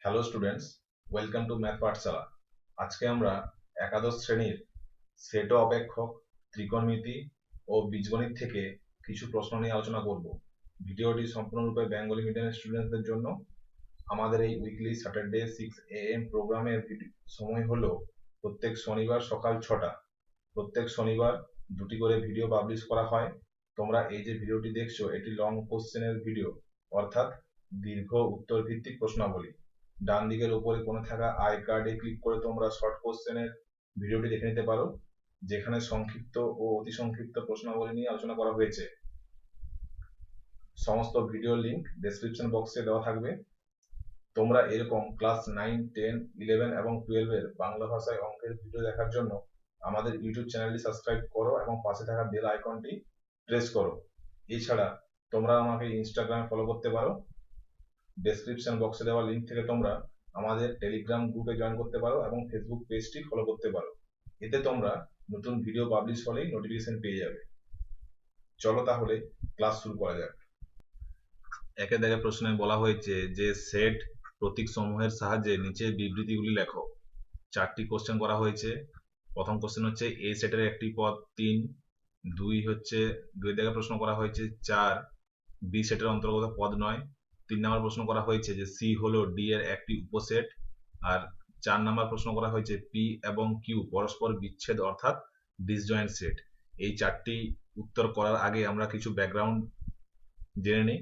Hello students, welcome to math পাঠশালা। আজকে আমরা একাদশ শ্রেণীর সেট ও অপেক্ষক, ত্রিকোণমিতি ও বীজগণিত থেকে কিছু প্রশ্ন নিয়ে আলোচনা করব। ভিডিওটি সম্পূর্ণরূপে বেঙ্গলি মিডিয়াম স্টুডেন্টদের জন্য। আমাদের এই উইকলি স্যাটারডে 6 AM প্রোগ্রামের সময় হলো প্রত্যেক শনিবার সকাল 6টা। প্রত্যেক শনিবার দুটি করে ভিডিও পাবলিশ করা হয়। তোমরা এই যে ভিডিওটি দেখছো, এটি লং কোশ্চেনের ভিডিও, অর্থাৎ দীর্ঘ উত্তর ভিত্তিক প্রশ্নাবলী। ডান দিকের উপরে কোণে থাকা আই কার্ডে ক্লিক করে তোমরা শর্ট কোশ্চেনের ভিডিওটি দেখে নিতে পারো, যেখানে সংক্ষিপ্ত ও অতি সংক্ষিপ্ত প্রশ্নাবলী নিয়ে আলোচনা করা হয়েছে। সমস্ত ভিডিও লিংক ডেসক্রিপশন বক্সে দেওয়া থাকবে। তোমরা এরকম ক্লাস 9, 10, 11 এবং 12 এর বাংলা ভাষায় অঙ্কের ভিডিও দেখার জন্য আমাদের ইউটিউব চ্যানেলটি সাবস্ক্রাইব করো এবং পাশে থাকা বেল আইকনটি প্রেস করো। এছাড়া তোমরা আমাকে ইনস্টাগ্রামে ফলো করতে পারো। ডেসক্রিপশন বক্সে দেওয়া লিংক থেকে তোমরা আমাদের টেলিগ্রাম গ্রুপে জয়েন করতে পারো এবং ফেসবুক পেজটি ফলো করতে পারো। এতে তোমরা নতুন ভিডিও পাবলিশ হলেই নোটিফিকেশন পেয়ে যাবে। চলো তাহলে ক্লাস শুরু করা যাক। একে দেখে প্রশ্নে বলা হয়েছে যে সেট প্রতীক সমূহের সাহায্যে নিচে বিবৃতিগুলি লেখো। 4টি কোশ্চেন করা হয়েছে। প্রথম কোশ্চেন হচ্ছে এ সেটের একটি পদ 3, 2 থেকে প্রশ্ন করা হয়েছে 4, বি সেটের অন্তর্গত পদ 9। 3 নম্বর প্রশ্ন করা হয়েছে যে সি হলো ডি এর একটি উপসেট। আর 4 নম্বর প্রশ্ন করা হয়েছে পি এবং কিউ পরস্পর বিচ্ছেদ অর্থাৎ ডিসজয়েন্ট সেট। এই 4টি উত্তর করার আগে আমরা কিছু ব্যাকগ্রাউন্ড জেনে নিই।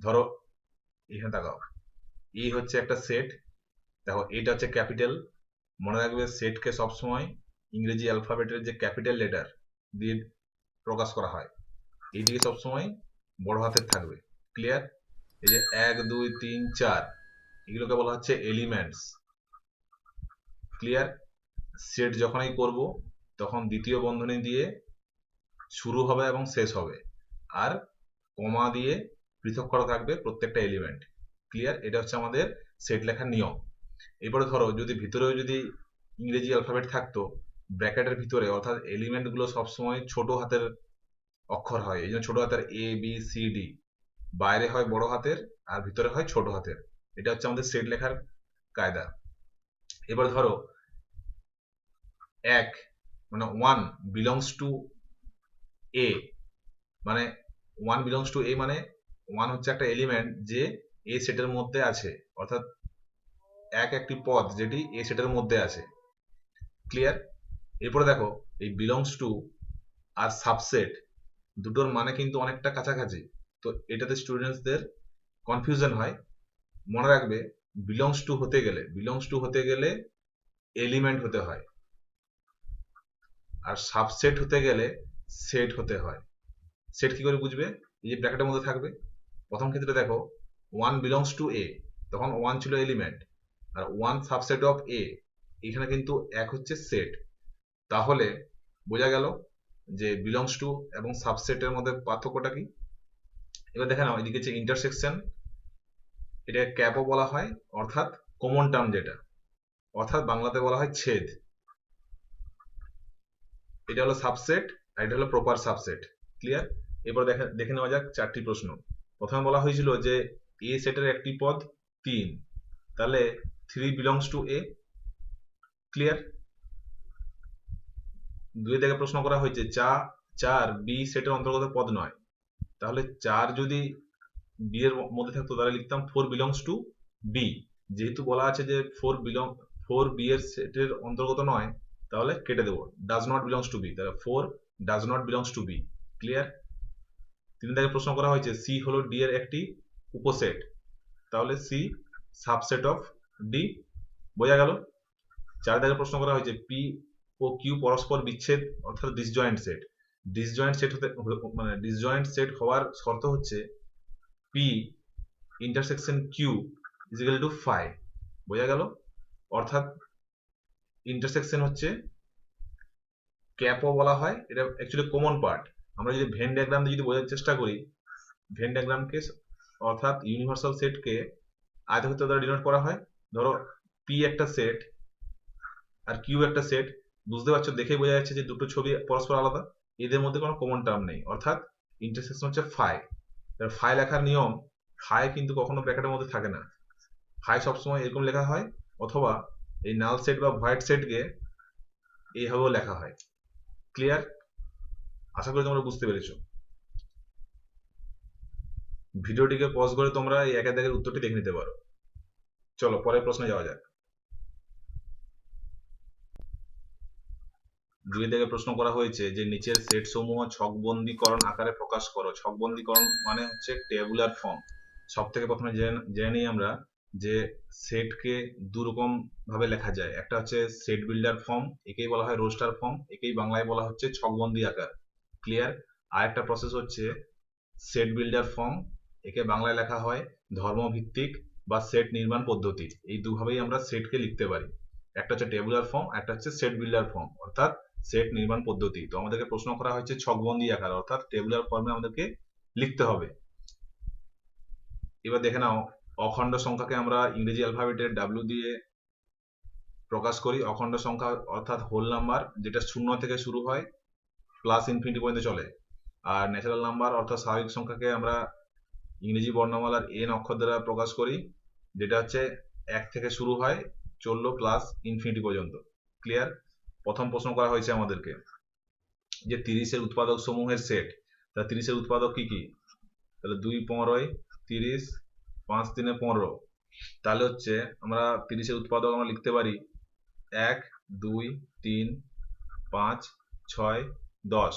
ধরো এখানে তাকাও, এই হচ্ছে একটা সেট। দেখো এটা হচ্ছে ক্যাপিটাল। মনে রাখবে সেটকে সবসময় ইংরেজি অ্যালফাবেটের যে ক্যাপিটাল লেটার দিয়ে প্রকাশ করা হয়, এইদিকে সবসময় বড় হাতের থাকবে। ক্লিয়ার? এই যে 1, 2, 3, 4 এগুলোকে বলা হচ্ছে এলিমেন্টস। ক্লিয়ার? সেট যখনই করব তখন দ্বিতীয় বন্ধনী দিয়ে শুরু হবে এবং শেষ হবে, আর কমা দিয়ে পৃথক করা থাকবে প্রত্যেকটা এলিমেন্ট। ক্লিয়ার? এটা হচ্ছে আমাদের সেট লেখার নিয়ম। এরপরে ধরো যদি ভিতরেও যদি ইংরেজি অ্যালফাবেট থাকতো ব্র্যাকেটের ভিতরে, অর্থাৎ এলিমেন্ট গুলো সবসময় ছোট হাতের অক্ষর হয়, এই জন্য ছোট হাতের এ বি সি ডি, বাইরে হয় বড় হাতের আর ভিতরে হয় ছোট হাতের। এটা হচ্ছে আমাদের সেট লেখার কায়দা। এবার ধরো 1 মানে 1 বিলংস টু এ, মানে 1 বিলংস টু এ মানে 1 হচ্ছে একটা এলিমেন্ট যে এ সেটের মধ্যে আছে, অর্থাৎ একটি পদ যেটি এ সেটের মধ্যে আছে। ক্লিয়ার? এরপরে দেখো এই বিলংস টু আর সাবসেট দুটোর মানে কিন্তু অনেকটা কাছাকাছি, তো এটাতে স্টুডেন্টসদের কনফিউশন হয়। মনে রাখবে বিলংস টু হতে গেলে এলিমেন্ট হতে হয়, আর সাবসেট হতে গেলে সেট হতে হয়। সেট কি করে বুঝবে? এই যে ব্র্যাকেটের মধ্যে থাকবে। প্রথম ক্ষেত্রে দেখো 1 বিলংস টু এ, তখন 1 ছিল এলিমেন্ট, আর 1 সাবসেট অফ এ, এখানে কিন্তু এক হচ্ছে সেট। তাহলে বোঝা গেল যে বিলংস টু এবং সাবসেটের মধ্যে পার্থক্যটা কি। এবার দেখে নাও, এদিকে যে ইন্টারসেকশন, এটা ক্যাপও বলা হয়, অর্থাৎ কমন টার্ম যেটা, অর্থাৎ বাংলাতে বলা হয় ছেদ। এটা হলো সাবসেট আর এটা হলো প্রপার সাবসেট। ক্লিয়ার? এবার দেখে নেওয়া যাক 4টি প্রশ্ন। প্রথমে বলা হয়েছিল যে এ সেটের একটি পদ 3, তাহলে 3 বিলংস টু এ। ক্লিয়ার? 2 থেকে প্রশ্ন করা হয়েছে 4 বি সেটের অন্তর্গত পদ 9, তাহলে 4 যদি বি এর মধ্যে থাকতো তাহলে লিখতাম 4 বিলংস টু বি। যেহেতু বলা আছে যে 4 বি এর সেটের অন্তর্গত নয়, তাহলে কেটে দেবো, does not belongs to be, তাহলে 4 does not belongs to be. Clear? 3 থেকে প্রশ্ন করা হয়েছে সি হলো ডি এর একটি উপসেট, তাহলে সি সাবসেট অফ ডি। বোঝা গেল? 4 থেকে প্রশ্ন করা হয়েছে পি ও কিউ পরস্পর বিচ্ছেদ অর্থাৎ ডিসজয়েন্ট সেট। ডিসজয়েন্ট সেট হওয়ার শর্ত হচ্ছে P intersection Q is equal to 5। বোঝা গেল? অর্থাৎ ইন্টারসেকশন হচ্ছে ক্যাপও বলা হয়, এটা অ্যাকচুয়ালি কমন পার্ট। আমরা যদি ভেন ডায়াগ্রাম দিয়ে যদি বোঝার চেষ্টা করি, ভেন ডায়াগ্রামকে অর্থাৎ ইউনিভার্সাল সেটকে আয়তক্ষেত্র দ্বারা ডিনোট করা হয়। ধরো পি একটা সেট আর কিউ একটা সেট, বুঝতে পারছো, দেখে বোঝা যাচ্ছে যে দুটো ছবি পরস্পর আলাদা, এদের মধ্যে কোনো কমন টার্ম নেই, অর্থাৎ ইন্টারসেকশন হচ্ছে 5। 5 লেখার নিয়ম, 5 কিন্তু কখনো ব্র্যাকেটের মধ্যে থাকে না, হয় সবসময় এরকম লেখা হয়, অথবা এই নাল সেট বা ভয়েড সেটকে এইভাবেও লেখা হয়। ক্লিয়ার? আশা করি তোমরা বুঝতে পেরেছো। ভিডিওটিকে পজ করে তোমরা এই একের দাগের উত্তরটি দেখে নিতে পারো। চলো পরের প্রশ্নে যাওয়া যাক। 2 থেকে প্রশ্ন করা হয়েছে যে নিচের সেট সমূহ ছকবন্দীকরণ আকারে প্রকাশ করো। ছকবন্দীকরণ মানে হচ্ছে টেবুলার ফর্ম। সব থেকে প্রথমে জেনে নিই আমরা যে সেটকে দুরকম ভাবে লেখা যায়। একটা হচ্ছে সেট বিল্ডার ফর্ম, একেই বলা হয় রোস্টার ফর্ম, একেই বাংলায় বলা হচ্ছে ছকবন্দী আকার। ক্লিয়ার? আর একটা প্রসেস হচ্ছে সেট বিল্ডার ফর্ম, একে বাংলায় লেখা হয় ধর্মভিত্তিক বা সেট নির্মাণ পদ্ধতি। এই দুভাবেই আমরা সেটকে লিখতে পারি। একটা হচ্ছে টেবুলার ফর্ম, একটা হচ্ছে সেট বিল্ডার ফর্ম, অর্থাৎ সেট নির্মাণ পদ্ধতি। তো আমাদেরকে প্রশ্ন করা হয়েছে ছকবন্দী আকার, অর্থাৎ টেবুলার ফর্মে আমাদেরকে লিখতে হবে। এবার দেখে নাও, অখণ্ড সংখ্যাকে আমরা ইংরেজি অ্যালফাবেটের ডাব্লিউ দিয়ে প্রকাশ করি। অখণ্ড সংখ্যা অর্থাৎ হোল নাম্বার, যেটা 0 থেকে শুরু হয় প্লাস ইনফিনিটি পর্যন্ত চলে। আর ন্যাচারাল নাম্বার অর্থাৎ স্বাভাবিক সংখ্যাকে আমরা ইংরেজি বর্ণমালার এন অক্ষর দ্বারা প্রকাশ করি, যেটা হচ্ছে 1 থেকে শুরু হয়, চললো প্লাস ইনফিনিটি পর্যন্ত। ক্লিয়ার? প্রথম প্রশ্ন করা হয়েছে আমাদেরকে যে 30-এর উৎপাদক সমূহের সেট। তা 30-এর উৎপাদক কি কি? তাহলে 2 15 30, 5 3 15। তাহলে হচ্ছে আমরা 30-এর উৎপাদক আমরা লিখতে পারি 1 2 3 5 6 10।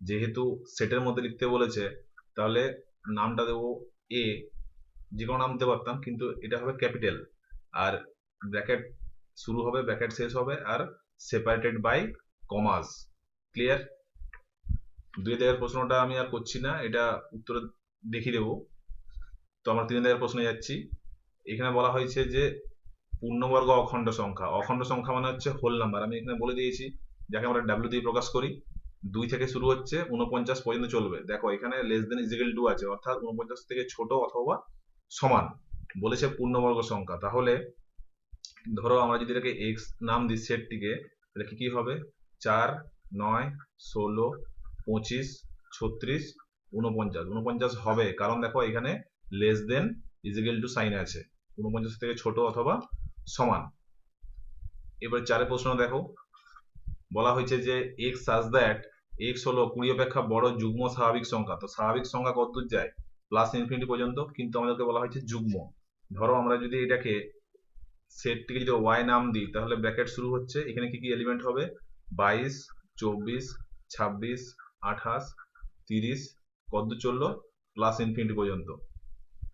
যেহেতু সেটের মধ্যে লিখতে বলেছে, তাহলে নামটা দেবো এ, যে কোনো নাম দিতে পারতাম, কিন্তু এটা হবে ক্যাপিটাল। আর ব্র্যাকেট শুরু হবে, ব্র্যাকেট শেষ হবে, আর সেপারেটেড বাই কমাস। ক্লিয়ার? 2 দাগের প্রশ্নটা আমি আর করছি না, এটা উত্তর দেখিয়ে দেবো। তো আমরা 3 দাগের প্রশ্নে যাচ্ছি। এখানে বলা হয়েছে যে পূর্ণবর্গ অখণ্ড সংখ্যা। অখণ্ড সংখ্যা মানে হচ্ছে হোল নাম্বার। আমি এখানে বলে দিয়েছি, যাকে আমরা ডাব্লিউ দিয়ে প্রকাশ করি। 2 থেকে শুরু হচ্ছে, 49 পর্যন্ত চলবে। দেখো এখানে লেস দেন ইজিক্যাল টু আছে, অর্থাৎ 49 থেকে ছোট অথবা সমান বলেছে পূর্ণবর্গ সংখ্যা। তাহলে ধরো আমরা যদি এটাকে এক্স নাম দিই সেটটিকে, তাহলে কি কি হবে? 4 9 16 25 36 49। 49 হবে, কারণ দেখো এখানে less than equal to sign আছে, 49 থেকে ছোট অথবা সমান। এবার 4 প্রশ্ন দেখো, বলা হয়েছে যে এক্স সাজ দ্যাট এক্স হলো 20 অপেক্ষা বড় যুগ্ম স্বাভাবিক সংখ্যা। তো স্বাভাবিক সংখ্যা কতদূর যায়? প্লাস ইনফিনিটি পর্যন্ত, কিন্তু আমাদেরকে বলা হয়েছে যুগ্ম। ধরো আমরা যদি এটাকে সেটটিকে যদি ওয়াই নাম দিই, তাহলে ব্র্যাকেট শুরু হচ্ছে, এখানে কি কি এলিমেন্ট হবে? 22 24 26 28 30, কতদূর চললো? প্লাস ইনফিনিটি পর্যন্ত,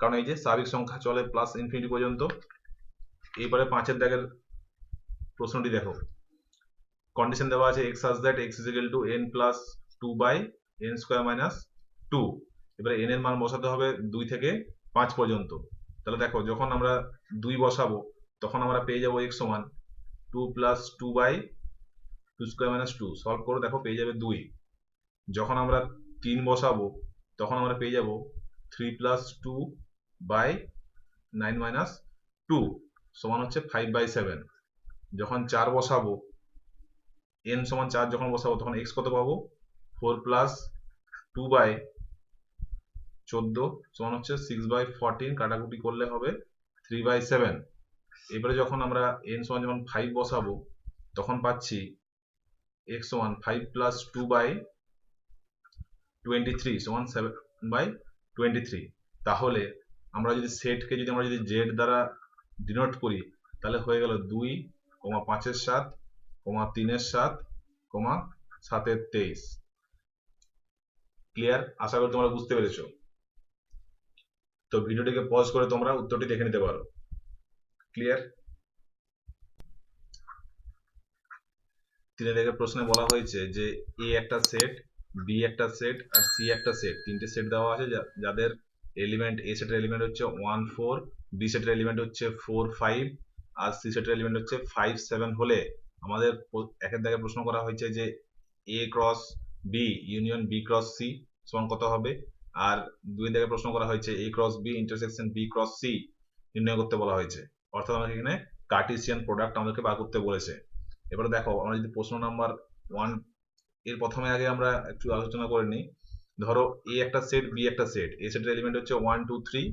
কারণ এই যে স্বাভাবিক সংখ্যা চলে প্লাস ইনফিনিটি পর্যন্ত। এরপরে 5 দাগের প্রশ্নটি দেখো, কন্ডিশন দেওয়া আছে x such that x is equal to n plus 2 by n square minus 2। এবারে n এর মান বসাতে হবে 2 থেকে 5 পর্যন্ত। তাহলে দেখো যখন আমরা 2 বসাবো, তখন আমরা পেয়ে যাবো x সমান 2 plus 2 by 2 square minus 2। Solve করে দেখো পেয়ে যাবে 2। যখন আমরা 3 বসাবো, তখন আমরা পেয়ে যাবো 3 plus 2 by 9 minus 2 সমান হচ্ছে 5 by 7। যখন 4 বসাবো, n সমান 4 যখন বসাবো, তখন x কত পাবো? 4 প্লাস 2 বাই 14 সমান হচ্ছে 6 বাই 14, কাটাকুটি করলে হবে 3 বাই 7। এবারে যখন আমরা n সমান যখন 5 বসাবো, তখন পাচ্ছি x সমান 5 প্লাস 2 বাই 23 সমান 7 বাই 23। তাহলে আমরা যদি সেটকে যদি আমরা যদি z দ্বারা ডিনোট করি, তাহলে হয়ে গেল 2, 5 এর 7, 3 এর 7, 7 এর 23। ক্লিয়ার? আশা করি তোমরা বুঝতে পেরেছো। তো ভিডিওটিকে পজ করে তোমরা উত্তরটি দেখে নিতে পারো। ক্লিয়ার? 3 দাগের প্রশ্নে বলা হয়েছে যে এ একটা সেট, বি একটা সেট, আর সি একটা সেট। 3টে সেট দেওয়া আছে, যাদের এলিমেন্ট, এ সেটের এলিমেন্ট হচ্ছে 1 4, বি সেটের এলিমেন্ট হচ্ছে 4 5, আর সি সেটের এলিমেন্ট হচ্ছে 5 7 হলে আমাদের একের দাগে প্রশ্ন করা হয়েছে যে A cross B union B cross C সমান কত হবে। আর 2 দাগে প্রশ্ন করা হয়েছে A cross B intersection B cross C নির্ণয় করতে বলা হয়েছে। অর্থাৎ আমাকে এখানে কার্টেসিয়ান প্রোডাক্ট আমাদেরকে বার করতে বলেছে। এবারে দেখো আমরা যদি প্রশ্ন নাম্বার 1 এর প্রথমে আগে আমরা একটু আলোচনা করে নিই। ধরো এ একটা সেট, বি একটা সেট। এ সেটের এলিমেন্ট হচ্ছে 1 2 3,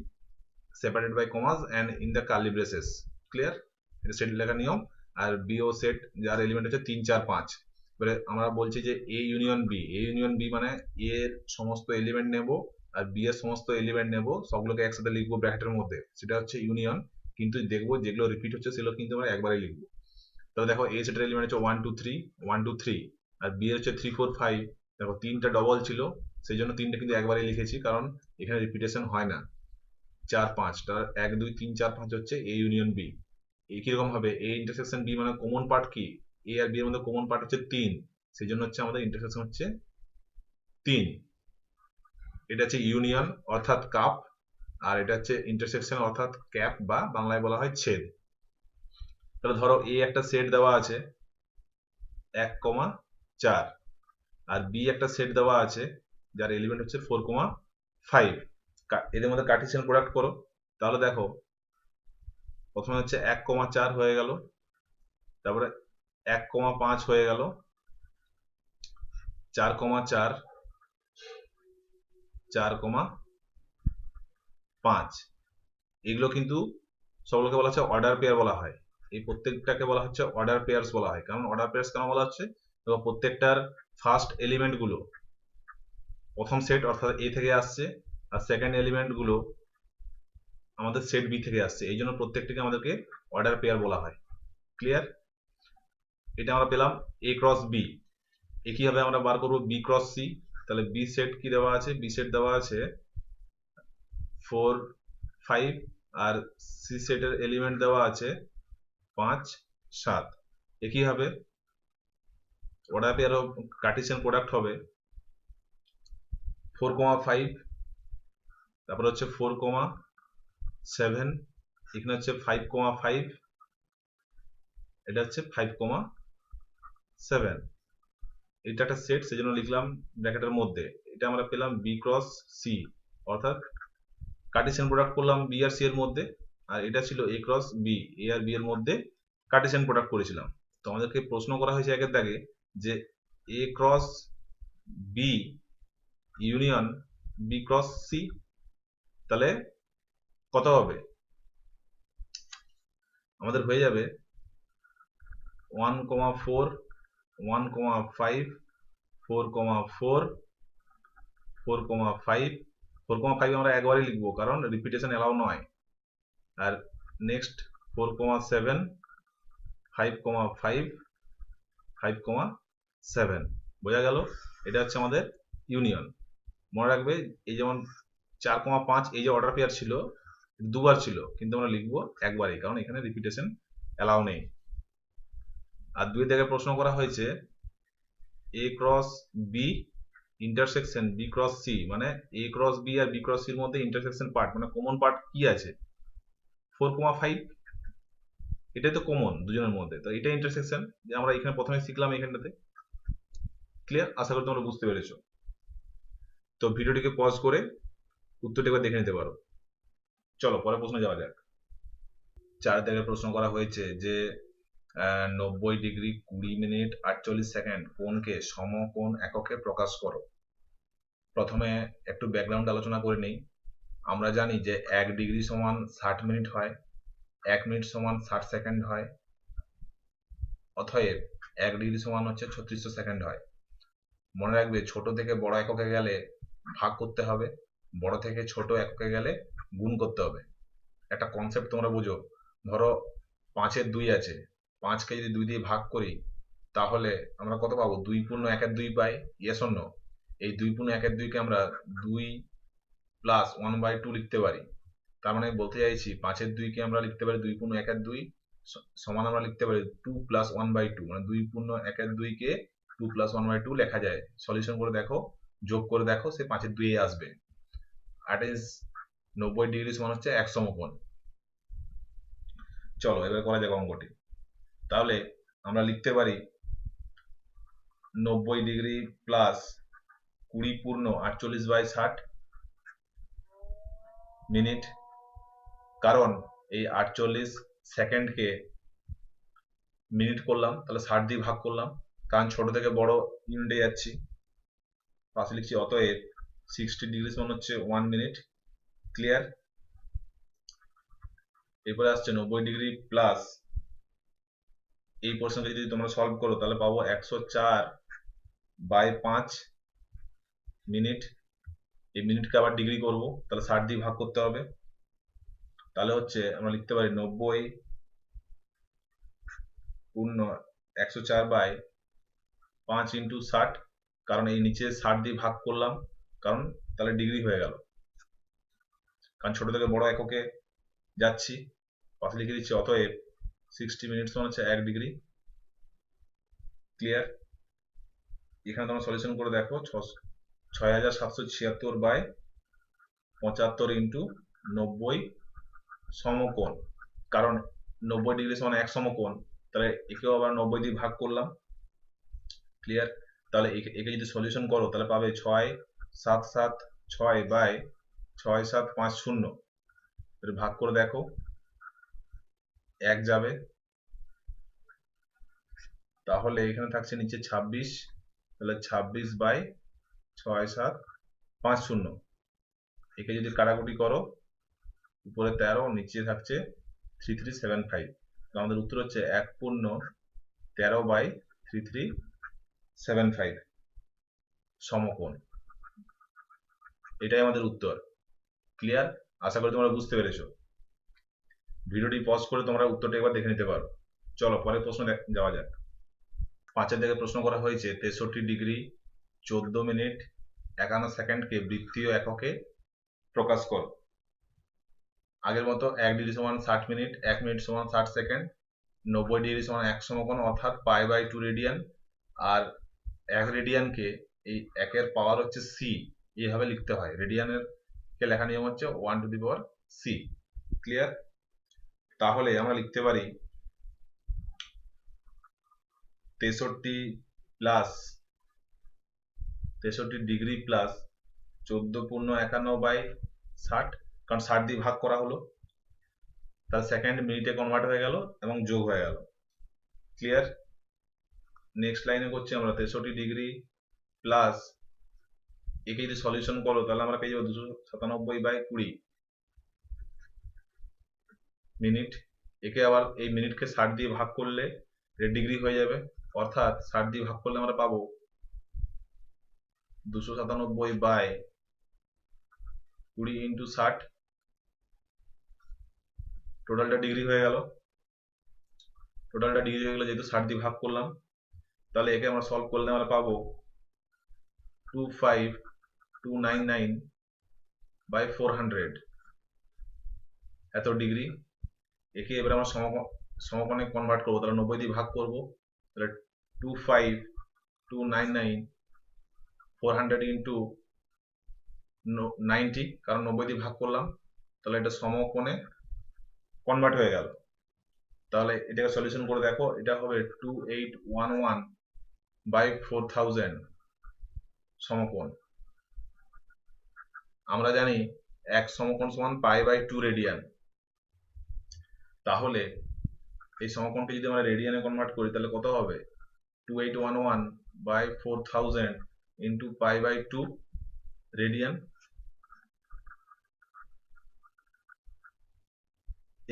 separated by commas and in the curly braces. Clear? এটা সেট লেখার নিয়ম। আর বি ও সেট যার এলিমেন্ট হচ্ছে 3 4 5। এবারে আমরা বলছি যে A union B, A union B মানে এ এর সমস্ত এলিমেন্ট নেব আর বি এর সমস্ত এলিমেন্ট নেব, সবগুলোকে একসাথে লিখবো ব্র্যাকেটের মধ্যে, সেটা হচ্ছে ইউনিয়ন। কিন্তু দেখবো যেগুলো রিপিট হচ্ছে সেগুলো কিন্তু আমরা একবারে লিখবো। তাহলে দেখো এ সেটের এলিমেন্ট হচ্ছে 1 2 3 1 2 3, আর বি এর হচ্ছে 3 4 5। দেখো তিনটা ডবল ছিল, সেই জন্য তিনটা কিন্তু একবারে লিখেছি, কারণ এখানে রিপিটেশন হয় না। 4 5 তার 1 2 3 4 5 হচ্ছে এ ইউনিয়ন বি। একই রকম ভাবে এ ইন্টারসেকশন বি মানে কমন পার্ট কি, এ আর বি এর মধ্যে কমন পার্ট হচ্ছে 3, সেই জন্য হচ্ছে আমাদের ইন্টারসেকশন হচ্ছে 3। এটা হচ্ছে ইউনিয়ন অর্থাৎ কাপ, আর এটা হচ্ছে ইন্টারসেকশন অর্থাৎ ক্যাপ বা বাংলায় বলা হয় ছেদ। তাহলে ধরো এ একটা সেট দেওয়া আছে 1 4, আর বি একটা সেট দেওয়া আছে যার এলিমেন্ট হচ্ছে 4 5। এদের মধ্যে কার্টেসিয়ান প্রোডাক্ট করো। তাহলে দেখো প্রথমে হচ্ছে 1 4 হয়ে গেল, তারপরে 1 5 হয়ে গেল, 4 4 4 5। এগুলো কিন্তু সবগুলোকে বলা হচ্ছে অর্ডার পেয়ার বলা হয়। এই প্রত্যেকটাকে বলা হচ্ছে অর্ডার পেয়ার্স বলা হয়। কারণ অর্ডার পেয়ার্স কেন বলা হচ্ছে, এবং প্রত্যেকটার ফার্স্ট এলিমেন্ট গুলো প্রথম সেট অর্থাৎ এ থেকে আসছে, আর সেকেন্ড এলিমেন্ট গুলো আমাদের সেট বি থেকে আসছে, এই জন্য প্রত্যেকটাকে আমাদেরকে অর্ডার পেয়ার বলা হয়। ক্লিয়ার? এটা আমরা পেলাম এ ক্রস বি। একইভাবে আমরা বার করবো বি ক্রস সি। তাহলে বি সেট কি দেওয়া আছে, বি সেট দেওয়া আছে 4 5, আর সি সেটের এলিমেন্ট দেওয়া আছে 5 7। একইভাবে অর্ডার পেয়ার কার্টেসিয়ান প্রোডাক্ট হবে 4 5, তারপর হচ্ছে 4 7, এখানে হচ্ছে 5 5, এটা হচ্ছে 5 7। এটা একটা সেট, সেজন্য লিখলাম ব্র্যাকেটের মধ্যে। এটা আমরা পেলাম বি ক্রস সি, অর্থাৎ কার্টেসিয়ান প্রোডাক্ট করলাম বি আর সি এর মধ্যে, আর এটা ছিল এ ক্রস বি, এ আর বি এর মধ্যে কার্টেসিয়ান প্রোডাক্ট করেছিলাম। তো আমাদেরকে প্রশ্ন করা হয়েছে একের দাগে যে A cross B union B cross C, তাহলে কত হবে? আমাদের হয়ে যাবে 1 4 1 5 4 4 4 5। 4 5 আমরা একবারই লিখবো কারণ রিপিটেশন এলাও নয়। আর নেক্সট 4 7 5 5 5 7। বোঝা গেল? এটা হচ্ছে আমাদের ইউনিয়ন। মনে রাখবে এই যেমন 4 5 এই যে অর্ডার পেয়ার ছিল দুবার ছিল, কিন্তু আমরা লিখবো একবারই, কারণ এখানে রিপিটেশন এলাও নেই। আর দুই থেকে প্রশ্ন করা হয়েছে A cross B intersection B cross C, মানে এ ক্রস বি আর বি ক্রস সির মধ্যে ইন্টারসেকশন পার্ট মানে কমন পার্ট কি আছে? 4 5। এটাই তো কমন দুজনের মধ্যে, তো এটা ইন্টারসেকশন যে আমরা এখানে প্রথমে শিখলাম এখানটাতে। ক্লিয়ার? আশা করি তোমরা বুঝতে পেরেছো। তো ভিডিওটিকে পজ করে উত্তরটি একবার দেখে নিতে পারো। চলো পরের প্রশ্নে যাওয়া যাক। 4 থেকে প্রশ্ন করা হয়েছে যে 90 ডিগ্রি 20 মিনিট 48 সেকেন্ড কোণকে সমকোণ এককে প্রকাশ করো। প্রথমে একটু ব্যাকগ্রাউন্ড আলোচনা করে নেই। আমরা জানি যে 1 ডিগ্রি সমান 60 মিনিট হয়, 1 মিনিট সমান 60 সেকেন্ড হয়, অতএব 1 ডিগ্রি সমান হচ্ছে 3600 সেকেন্ড হয়। মনে রাখবে ছোট থেকে বড় এককে গেলে ভাগ করতে হবে, বড় থেকে ছোট এককে গেলে গুণ করতে হবে। একটা কনসেপ্ট তোমরা বুঝো। ধরো 5 এর 2 আছে, 5কে যদি 2 দিয়ে ভাগ করি তাহলে আমরা কত পাবো? 2 পূর্ণ 1 এর 2 পাই। Yes or no? এই 2 পূর্ণ 1 এর 2 কে আমরা 2 প্লাস 1/2 লিখতে পারি। তার মানে বলতে চাইছি 5 এর 2 কে আমরা লিখতে পারি 2 পূর্ণ 1 এর 2 সমান আমরা লিখতে পারি 2 প্লাস 1/2, মানে 2 পূর্ণ 1 এর 2 কে 2 প্লাস 1/2 লেখা যায়। সলিউশন করে দেখো, যোগ করে দেখো, সে 5 এর 2 আসবে। দ্যাট ইজ 90 ডিগ্রি সমান হচ্ছে 1 সমকোণ। চলো এবার করা যাক অঙ্কটি। তাহলে আমরা লিখতে পারি 90 ডিগ্রি প্লাস 20 পূর্ণ 48/60 মিনিট, কারণ এই 48 সেকেন্ডকে মিনিট করলাম, তাহলে 60 দিয়ে ভাগ করলাম, কারণ ছোট থেকে বড় ইউনিটে যাচ্ছি। পাশে লিখছি অতএব 60 ডিগ্রি সমান হচ্ছে 1 মিনিট। ক্লিয়ার? এরপরে আসছে 90° প্লাস, এই প্রশ্নটা যদি তোমরা সলভ করো তাহলে পাবো 104/5 মিনিট। এই মিনিটকে আবার ডিগ্রি করব, তাহলে 60 দিয়ে ভাগ করতে হবে। তাহলে হচ্ছে আমরা লিখতে পারি 90/104/5 ইন্টু 60, কারণ এই নিচে 60 দিয়ে ভাগ করলাম, কারণ তাহলে ডিগ্রি হয়ে গেল, কারণ ছোট থেকে বড় এককে যাচ্ছি। পাশে লিখে দিচ্ছি অতএব 60 মিনিটস মানে হচ্ছে 1 ডিগ্রি। ক্লিয়ার? এখানে তোমরা সলিউশন করে দেখো, 6776/75 ইন্টু 90 সমকোণ, কারণ 90° সমান 1 সমকোণ, তাহলে একেও আবার 90 দিয়ে ভাগ করলাম। ক্লিয়ার? তাহলে একে যদি সলিউশন করো তাহলে পাবে 6776/6750, এটা ভাগ করে দেখো, 1 যাবে, তাহলে এখানে থাকছে নিচে 26, তাহলে 26/6750। একে যদি কাটাকুটি করো, উপরে 13, নিচে থাকছে 3375, আমাদের উত্তর হচ্ছে 1/13/3375 সমকোণ। এটাই আমাদের উত্তর। ক্লিয়ার? আশা করি তোমরা বুঝতে পেরেছো। ভিডিওটি পজ করে তোমরা উত্তরটা একবার দেখে নিতে পারো। চলো পরের প্রশ্ন যাওয়া যাক। 5 থেকে প্রশ্ন করা হয়েছে 63° 14 মিনিট 51 সেকেন্ডকে বৃত্তীয় এককে প্রকাশ করো। আগের মতো 1 ডিগ্রি সমান 60 মিনিট, 1 মিনিট সমান 60 সেকেন্ড, 90° সমান 1 সমকোণ অর্থাৎ π/2 রেডিয়ান, আর 1 রেডিয়ানকে এই একের পাওয়ার হচ্ছে c, এইভাবে লিখতে হয়। রেডিয়ানের কে লেখা নিয়ম হচ্ছে 1 two the power c। Clear? তাহলে আমরা লিখতে পারি 63 প্লাস 14.51/60, কারণ 60 দিয়ে ভাগ করা হলো, তার সেকেন্ড মিনিটে কনভার্ট হয়ে গেল এবং যোগ হয়ে গেল। ক্লিয়ার? নেক্সট লাইনে করছি আমরা 63° প্লাস, একে যদি সলিউশন করো তাহলে আমরা পেয়ে যাবো 297/20 মিনিট। একে আবার এই মিনিটকে 60 দিয়ে ভাগ করলে এর ডিগ্রি হয়ে যাবে, অর্থাৎ 60 দিয়ে ভাগ করলে আমরা পাবো 297/20 ইন্টু 60, টোটালটা ডিগ্রি হয়ে গেল। টোটালটা ডিগ্রি হয়ে গেল যেহেতু 60 দিয়ে ভাগ করলাম, তাহলে একে আমরা সলভ করলে আমরা পাবো 25299/400 এত ডিগ্রি। একে এবার আমরা সমকোণে কনভার্ট করবো, তাহলে 90 দিয়ে ভাগ করবো, তাহলে 25299/400 ইন্টু 90, কারণ 90 দিয়ে ভাগ করলাম, তাহলে এটা সমকোণে কনভার্ট হয়ে গেল। তাহলে এটাকে সলিউশন করে দেখো, এটা হবে 2811/4000 সমকোণ। আমরা জানি 1 সমকোণ সমান π/2 রেডিয়ান, তাহলে এই সমকোণকে যদি আমরা রেডিয়ানে কনভার্ট করি তাহলে কত হবে? 2811/4000 ইন্টু π/2 রেডিয়ান।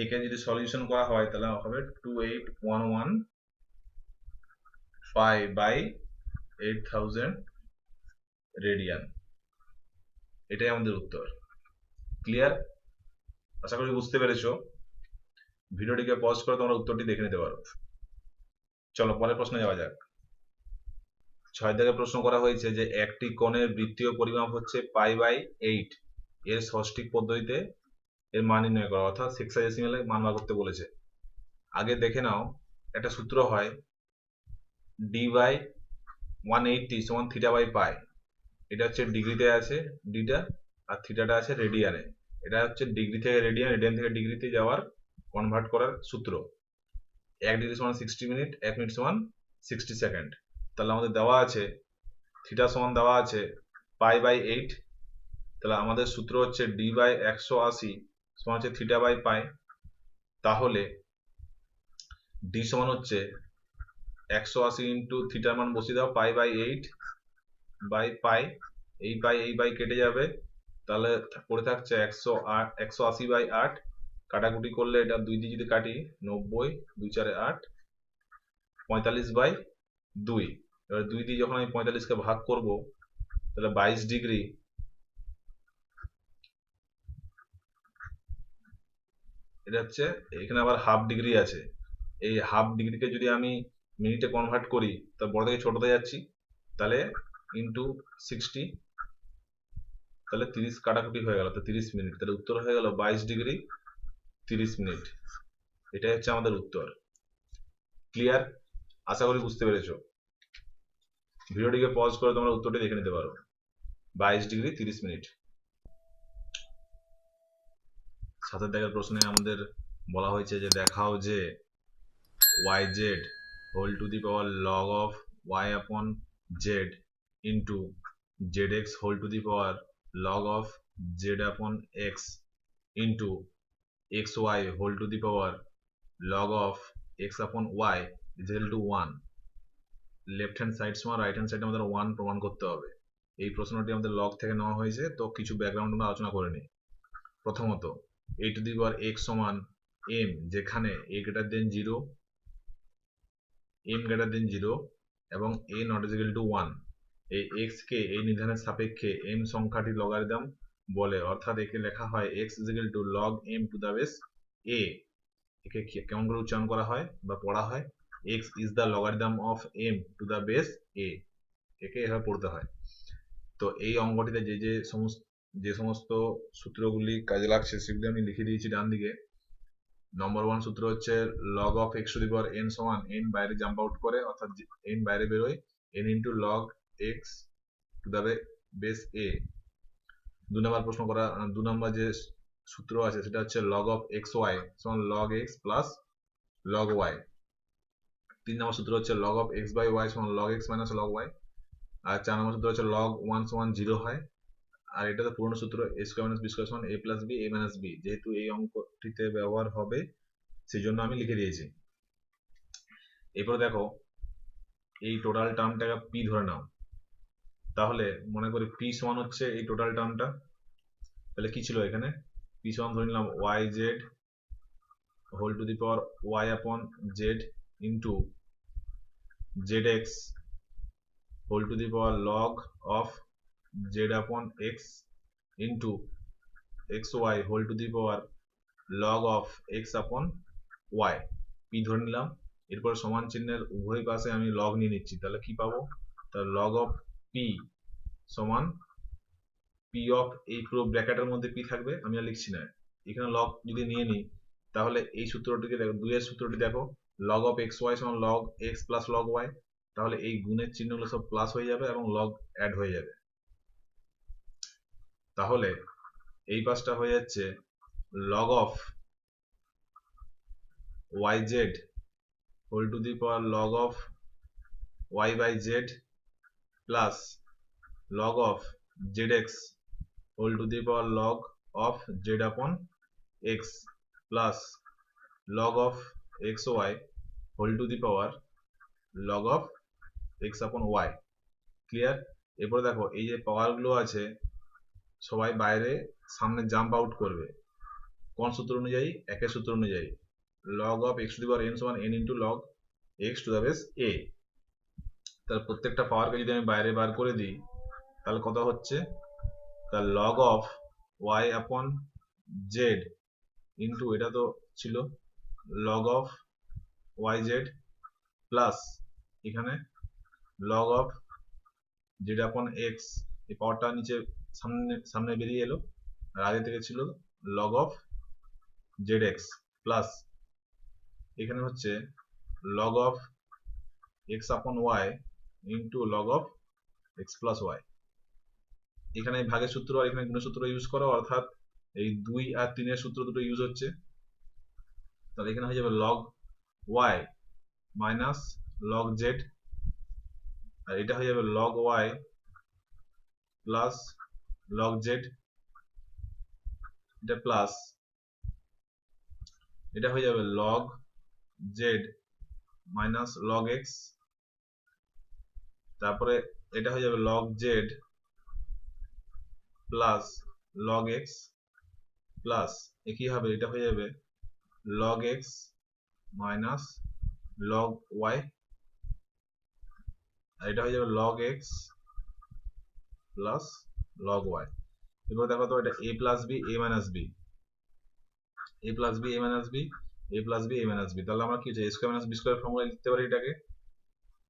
একে যদি সলিউশন করা হয় তাহলে হবে 2811 π/8000 রেডিয়ান। এটাই আমাদের উত্তর। ক্লিয়ার? আশা করি বুঝতে পেরেছো। ভিডিওটিকে পজ করে তোমরা উত্তরটি দেখে নিতে পারো। চলো পরের প্রশ্নে যাওয়া যাক। 6 থেকে প্রশ্ন করা হয়েছে যে একটি কোণের বৃত্তীয় পরিমাপ হচ্ছে π/8, এর ষষ্ঠিক পদ্ধতিতে এর মান নির্ণয় করা, অর্থাৎ সেক্সাডেসিমালে মান বার করতে বলেছে। আগে দেখে নাও, একটা সূত্র হয় d/180 সমান θ/π। এটা হচ্ছে ডিগ্রিতে আছে ডিটা, আর থিটাটা আছে রেডিয়ানে। এটা হচ্ছে ডিগ্রি থেকে রেডিয়ান, রেডিয়ান থেকে ডিগ্রিতে যাওয়ার কনভার্ট করার সূত্র। 1 ডিগ্রি সমান 60 মিনিট, 1 মিনিট সমান 60 সেকেন্ড। তাহলে আমাদের দেওয়া আছে থিটা সমান দেওয়া আছে π/8, তাহলে আমাদের সূত্র হচ্ছে d/180 সমান হচ্ছে θ/π। তাহলে d সমান হচ্ছে 180 ইন্টু থিটার মান বসিয়ে দাও, π/8/π, এই পাই কেটে যাবে, তাহলে পড়ে থাকছে 180/8 কাটাকুটি করলে এটা 2 দিয়ে যদি কাটি 90, 2 4 8, 45/2। এবার 2 দিয়ে যখন আমি 45কে ভাগ করব তাহলে 22 ডিগ্রি, এটা হচ্ছে, এখানে আবার হাফ ডিগ্রি আছে, এই হাফ ডিগ্রিকে যদি আমি মিনিটে কনভার্ট করি তা বড় থেকে ছোটতে যাচ্ছি, তাহলে ইন্টু 60, তাহলে 30 কাটাকুটি হয়ে গেল, তো 30 মিনিট, তাহলে উত্তর হয়ে গেল 22 ডিগ্রি 30 মিনিট। এটাই হচ্ছে আমাদের উত্তর। ক্লিয়ার? আশা করি বুঝতে পেরেছো। ভিডিওটিকে পজ করে তোমরা উত্তরটি দেখে নিতে পারো। 22 ডিগ্রি 30 মিনিট। 7 দাগের প্রশ্নে আমাদের বলা হয়েছে যে দেখাও যে yz whole to the power log of y upon z into zx whole to the power log of z upon x into xy whole to the power log of x upon y is equal to 1। Left hand side সমান right hand side আমাদের 1 প্রমাণ করতে হবে। এই প্রশ্নটি আমাদের log থেকে নেওয়া হয়েছে, তো কিছু ব্যাকগ্রাউন্ড আমরা আলোচনা করে নিই। প্রথমত a two the power x সমান m, যেখানে a greater than 0, m greater than 0 এবং a not is equal two 1। এই x কে এই নির্ধারণের সাপেক্ষে m সংখ্যাটি লগারিদম বলে, অর্থাৎ একে লেখা হয় x is equal to log m to the base a। একে কেমন করে উচ্চারণ করা হয় বা পড়া হয়? x is the logarithm of m to the base a। একে এভাবে পড়তে হয়। তো এই অঙ্কটিতে যে সমস্ত সূত্রগুলি কাজে লাগছে সেগুলি আমি লিখে দিয়েছি ডান দিকে। নম্বর 1 সূত্র হচ্ছে log of x to the power n সমান n বাইরে জাম্প আউট করে, অর্থাৎ n বাইরে বেরোয়, n into log x to the base a। 2 number যে সূত্র আছে সেটা হচ্ছে log of xy সমান log x plus log y। 3 নম্বর সূত্র হচ্ছে log of x by y সমান log x minus log y। আর 4 নম্বর সূত্র হচ্ছে log 1 সমান 0 হয়। আর এটা তো পুরনো সূত্র a square minus b square সমান a plus b a minus b, যেহেতু এই অঙ্কটিতে ব্যবহার হবে সেই জন্য আমি লিখে দিয়েছি। এরপর দেখো এই টোটাল টার্মটাকে p ধরে নাও, তাহলে মনে করি p সমান হচ্ছে এই টোটাল টার্মটা, তাহলে কি ছিল এখানে? p সমান ধরে নিলাম yz whole to the power y upon z into zx whole to the power log of z upon x into xy whole to the power log of x upon y। p ধরে নিলাম, এরপর সমান চিহ্নের উভয় পাশে আমি log নিয়ে নিচ্ছি, তাহলে কি পাবো? তাহলে log of p সমান p of, এই পুরো ব্র্যাকেটের মধ্যে p থাকবে, আমি আর লিখছি না। এখানে log যদি নিয়ে নিই তাহলে এই সূত্রটিকে দেখো, 2 এর সূত্রটি দেখো, log of xy সমান log x plus log y, তাহলে এই গুণের চিহ্নগুলো সব প্লাস হয়ে যাবে এবং log অ্যাড হয়ে যাবে। তাহলে এই পাশটা হয়ে যাচ্ছে log of yz whole to the power log of y by z plus log of zx whole to the power log of z upon x plus log of xy whole to the power log of x upon y। Clear? এরপর দেখো এই যে পাওয়ারগুলো আছে সবাই বাইরে সামনে jump out করবে, কোন সূত্র অনুযায়ী? একের সূত্র অনুযায়ী, log of x to the power n সমান n into log x to the base a। তাহলে প্রত্যেকটা পাওয়ারকে যদি আমি বাইরে বার করে দিই তাহলে কত হচ্ছে? তাহলে log of y upon z into, এটা তো ছিল log of yz প্লাস এখানে log of z upon x, এই পাওয়ারটা নিচে সামনে বেরিয়ে এলো, আর আগে থেকে ছিল log of zx প্লাস এখানে হচ্ছে log of x upon y into log of x plus y। এখানে ভাগের সূত্র আর এখানে গুণের সূত্র ইউজ করো, অর্থাৎ এই 2 আর 3 এর সূত্র দুটো ইউজ হচ্ছে, তাহলে এখানে হয়ে যাবে log y minus log z, আর এটা হয়ে যাবে log y plus log z, এটা প্লাস এটা হয়ে যাবে log z minus log x, তারপরে এটা হয়ে যাবে log z plus log x, plus একই হবে এটা হয়ে যাবে log x minus log y, আর এটা হয়ে যাবে log x plus log y। এবার দেখো তো এটা a plus b a minus b, a plus b a minus b, a plus b a minus b, তাহলে আমরা কি a square minus b square formula লিখতে পারি এটাকে।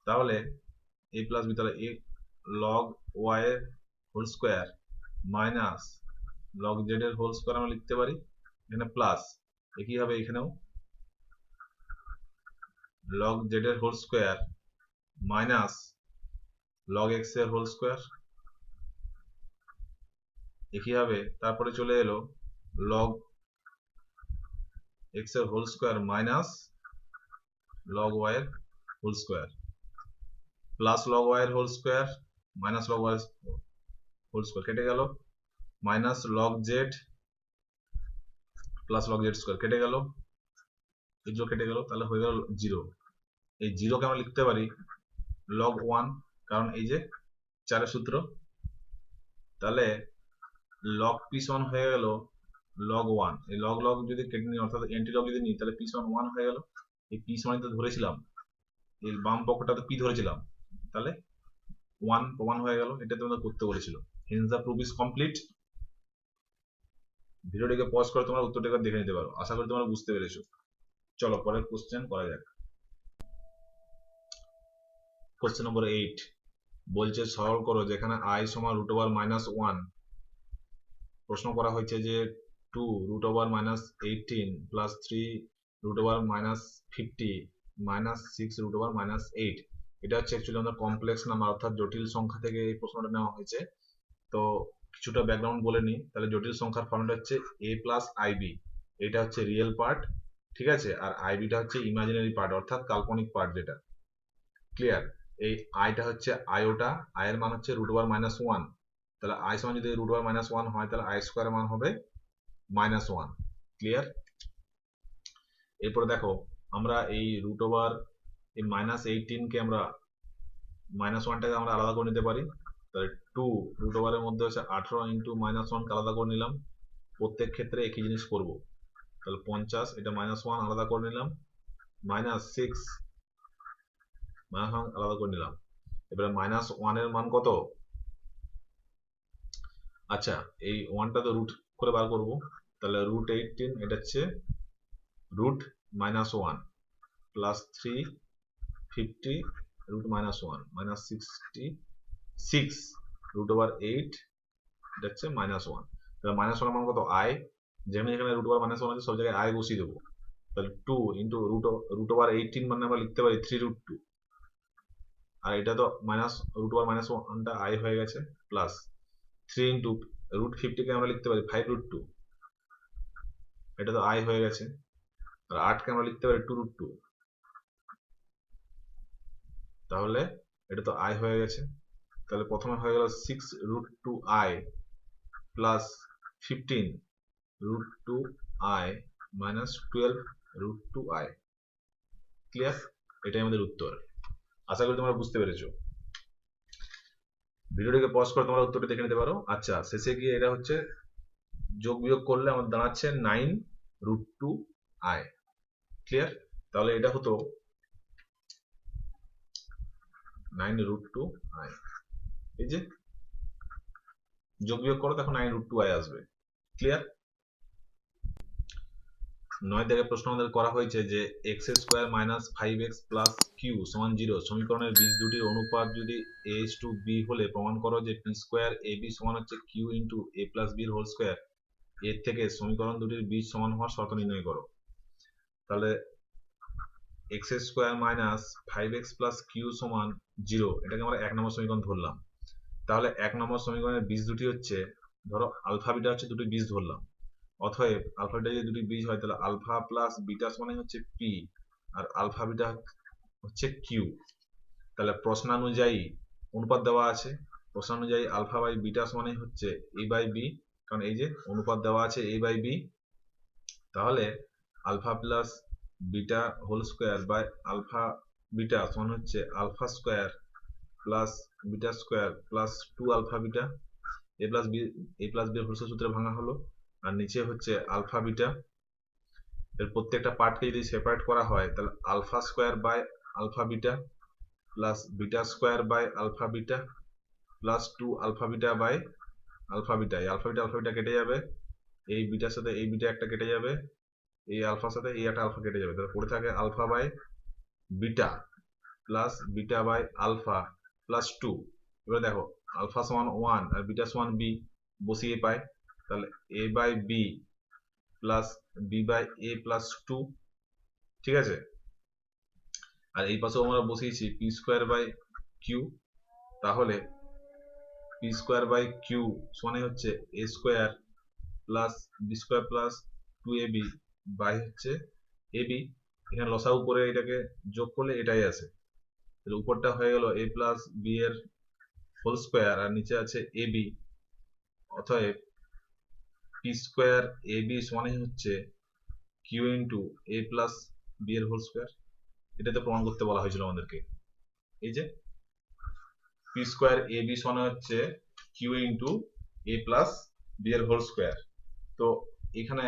তাহলে a প্লাস b, তাহলে a log y এর whole square minus log z এর হোল স্কয়ার আমরা লিখতে পারি, এখানে প্লাস একই হবে এখানেও log z এর whole square minus log x এর হোল স্কয়ার একই হবে। তারপরে চলে এলো log x এর whole square minus log y এর whole square plus log y এর whole square minus log y এর হোল স্কয়ার কেটে গেল, minus log z plus log z square কেটে গেল, এগুলো কেটে গেল, তাহলে হয়ে গেল 0। এই 0 কে আমরা লিখতে পারি log 1, কারণ এই যে 4 এর সূত্র, তাহলে log p1 হয়ে গেল log 1। এই log log যদি কেটে নিই অর্থাৎ এন্টি লগ যদি নিই তাহলে p1 1 হয়ে গেল। এই p1 তো ধরেছিলাম, এই বাম পক্ষটাতে p ধরেছিলাম, তাহলে 1 প্রমাণ হয়ে গেল, এটা তোমরা করতে বলেছিল। Hence the proof is complete. ভিডিওটিকে পজ করে তোমরা উত্তরটা দেখে নিতে পারো, আশা করি তোমরা বুঝতে পেরেছো। চলো পরের কোশ্চেন করা যাক। কোশ্চেন নম্বর 8 বলছে সরল করো যেখানে i সমান √(-1), প্রশ্ন করা হয়েছে যে 2 √(-18) প্লাস 3 √(-50) মাইনাস 6 √(-8), এটা হচ্ছে অ্যাকচুয়ালি আমাদের কমপ্লেক্স নাম্বার অর্থাৎ জটিল সংখ্যা থেকে এই প্রশ্নটা নেওয়া হয়েছে। তো কিছুটা ব্যাকগ্রাউন্ড বলে নিই, তাহলে জটিল সংখ্যার ফর্মুলা হচ্ছে a প্লাস ib, এটা হচ্ছে রিয়েল পার্ট, ঠিক আছে, আর আইবিটা হচ্ছে ইমাজিনারি পার্ট অর্থাৎ কাল্পনিক পার্ট যেটা। ক্লিয়ার? এই আইটা হচ্ছে আয়োটা, আই এর মান হচ্ছে √(-1), তাহলে আই সমান যদি √(-1) হয় তাহলে আই স্কয়ার মান হবে -1। ক্লিয়ার? এরপরে দেখো আমরা এই এই -18 কে আমরা -1টাকে আমরা আলাদা করে নিতে পারি, তাহলে 2 √(এর মধ্যে হচ্ছে 18 ইন্টু -1 কে আলাদা করে নিলাম, প্রত্যেক ক্ষেত্রে একই জিনিস করব, তাহলে 50, এটা -1 আলাদা করে নিলাম, -6 -1 আলাদা করে নিলাম। এবারে -1 এর মান কত? আচ্ছা এই 1টা তো রুট করে বার করব, তাহলে √18 এটা হচ্ছে √-1 প্লাস 350 √-1 মাইনাস 66 √(8), এটা হচ্ছে -1। তাহলে -1 মান কত? i, যেখানে যেখানে √(-1) আছে সব জায়গায় i বসিয়ে দেবো, তাহলে 2 ইন্টু √(18) মানে আমরা লিখতে পারি 3√2, আর এটা তো √(-1)টা i হয়ে গেছে, প্লাস 3 ইন্টু √50 কে আমরা লিখতে পারি 5√2, এটা তো i হয়ে গেছে, আর 8 কে আমরা লিখতে পারি 2√2, তাহলে এটা তো i হয়ে গেছে। তাহলে প্রথমে হয়ে গেল 6√2i plus 15√2i minus 12√2i। Clear? এটাই আমাদের উত্তর। আশা করি তোমরা বুঝতে পেরেছো। ভিডিওটিকে পজ করে তোমরা উত্তরটা দেখে নিতে পারো। আচ্ছা শেষে গিয়ে এটা হচ্ছে যোগ বিয়োগ করলে আমাদের দাঁড়াচ্ছে 9√2i। ক্লিয়ার? তাহলে এটা হতো 9√2i, এই যে যোগ বিয়োগ করো দেখো 9√2i আসবে। ক্লিয়ার? 9 থেকে প্রশ্ন আমাদের করা হয়েছে যে x² - 5x + q = 0 সমীকরণের বীজ দুটির অনুপাত যদি a:b হলে প্রমাণ করো যে p²ab সমান হচ্ছে q * a + b এর হোল স্কয়ার। এর থেকে সমীকরণ দুটির বীজ সমান হওয়ার শর্ত নির্ণয় করো। তাহলে x² - 5x + q = 0, এটাকে আমরা 1 নম্বর সমীকরণ ধরলাম। তাহলে 1 নম্বর সমীকরণের বীজ দুটি হচ্ছে, ধরো আলফা বিটা হচ্ছে দুটি বীজ ধরলাম, অতএব আলফা বিটা যদি দুটি বীজ হয় তাহলে আলফা প্লাস বিটা সমান হচ্ছে p, আর আলফা বিটা হচ্ছে q। তাহলে প্রশ্নানুযায়ী অনুপাত দেওয়া আছে, প্রশ্নানুযায়ী আলফা বাই বিটা সমান হচ্ছে a/b, কারণ এই যে অনুপাত দেওয়া আছে a/b। তাহলে alpha plus beta whole square by alpha beta সমান হচ্ছে alpha square plus beta square plus 2 alpha beta, a plus B এর হোল স্কয়ার সূত্রে ভাঙা হলো, আর নিচে হচ্ছে আলফা বিটা। এর প্রত্যেকটা পার্টকে যদি সেপারেট করা হয় তাহলে alpha square by alpha beta plus beta square by alpha beta plus 2 alpha beta by alpha beta. এই আলফা বিটা কেটে যাবে, এই বিটার সাথে এই বিটা একটা কেটে যাবে, এই আলফার সাথে এই একটা আলফা কেটে যাবে, তাহলে পড়ে থাকে alpha by beta plus beta by alpha plus 2। এবার দেখো আলফা সমান 1 আর বিটা সমান বি, বসিয়ে পাই, তাহলে A by B plus B by A plus 2। ঠিক আছে, আর এই পাশেও আমরা বসিয়েছি পি স্কোয়ার বাই কিউ, তাহলে পি স্কোয়ার বাই কিউ সমান হচ্ছে A square plus B square plus 2ab by হচ্ছে এবি। এখানে লসাগু করে এটাকে যোগ করলে এটাই আসে, তাহলে উপরটা হয়ে গেল a প্লাস বি এর হোল স্কোয়ার আর নিচে আছে ab। অতএব পি স্কোয়ার এবি সমান হচ্ছে কিউ ইন্টু এ প্লাস বি এর হোল স্কোয়ার। এটাতে প্রমাণ করতে বলা হয়েছিল আমাদেরকে। এই যে পি স্কোয়ার এবি সমান হচ্ছে কিউ ইন্টু এ প্লাস বি এর হোল স্কোয়ার। তো এখানে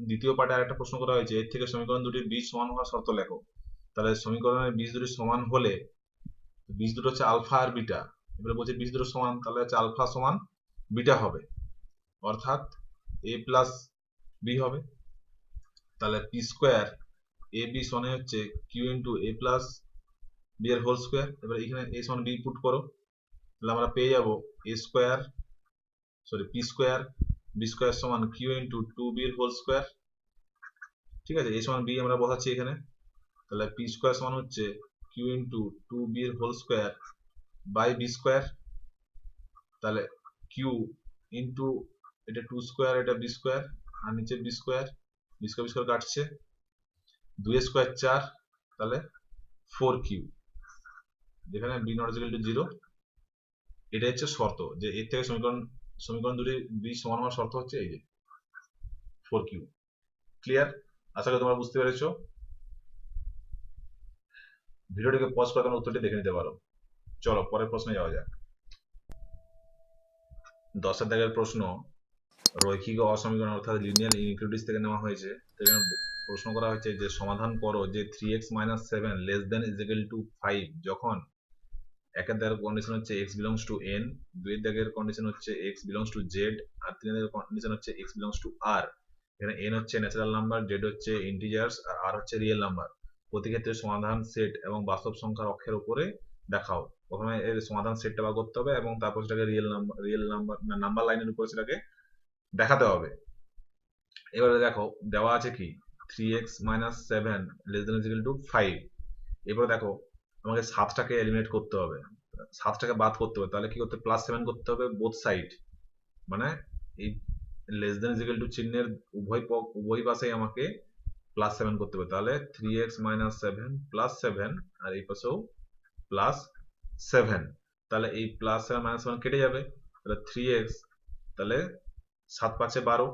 দ্বিতীয় পার্টে আরেকটা প্রশ্ন করা হয়েছে, এর থেকে সমীকরণ দুটির বীজ সমান হওয়ার শর্ত লেখো। তাহলে সমীকরণের বীজ দুটি সমান হলে, বীজ দুটো হচ্ছে আলফা আর বিটা, এবারে বলছে বীজ দুটো সমান, তাহলে হচ্ছে আলফা সমান বিটা হবে, অর্থাৎ এ প্লাস বি হবে। তাহলে পি স্কোয়ার এ বি সমান হচ্ছে কিউ ইন্টু এ প্লাস বি এর হোল স্কোয়ার। এবার এখানে এ সমান বি পুট করো, তাহলে আমরা পেয়ে যাব A square P square B square সমান কিউ ইন্টু 2b এর হোল স্কোয়ার। ঠিক আছে, এ সমান বি আমরা বসাচ্ছি এখানে, তাহলে পি স্কোয়ার সমান হচ্ছে কিউ ইন্টু 2b এর whole square by B square. তাহলে কিউ ইন্টু এটা 2 স্কোয়ার এটা বি স্কোয়ার আর নিচে বি স্কোয়ার কাটছে, 2 স্কোয়ার 4, তাহলে 4 কিউ, যেখানে বি নট ইকুয়াল টু 0। এটা হচ্ছে শর্ত, যে এর থেকে সমীকরণ দুটি বি সমান হওয়ার শর্ত হচ্ছে এই যে 4 কিউ। ক্লিয়ার? আশা করি তোমরা বুঝতে পেরেছো। ভিডিওটিকে পজ করে তোমরা উত্তরটি দেখে নিতে পারো। চলো পরের প্রশ্নে যাওয়া যাক। 10 দাগের প্রশ্ন, রৈখিক অসমীকরণ অর্থাৎ লিনিয়ার ইনইকুয়ালিটিস থেকে নেওয়া হয়েছে। এখানে প্রশ্ন করা হয়েছে যে সমাধান করো যে 3x - 7 less than is equal to 5 যখন একের দাগের কন্ডিশন হচ্ছে x বিলংস টু n, দুইয়ের দাগের কন্ডিশন হচ্ছে x বিলংস টু z, আর তিনের দাগের কন্ডিশন হচ্ছে x বিলংস টু r। এখানে n হচ্ছে ন্যাচারাল নাম্বার, z হচ্ছে ইন্টিজার্স আর r হচ্ছে রিয়েল নাম্বার। প্রতি ক্ষেত্রে সমাধান সেট এবং বাস্তব সংখ্যার অক্ষের উপরে দেখাও। প্রথমে এর সমাধান সেটটা বার করতে হবে এবং তারপর সেটাকে রিয়েল নাম্বার লাইনের উপরে সেটাকে দেখাতে হবে। এবারে দেখো দেওয়া আছে কি 3x - 7 less than is equal to 5। এবারে দেখো আমাকে 7টাকে এলিমিনেট করতে হবে, 7টাকে বাদ করতে হবে, তাহলে কি করতে হবে, +7 করতে হবে বোথ সাইড, মানে এই less than is equal two চিহ্নের উভয় পাশেই আমাকে +7 করতে হবে। তাহলে 3x - 7 +7 আর এই পাশেও +7, তাহলে এই +7 -7 কেটে যাবে, তাহলে 3x, তাহলে 7 × 5 = 12।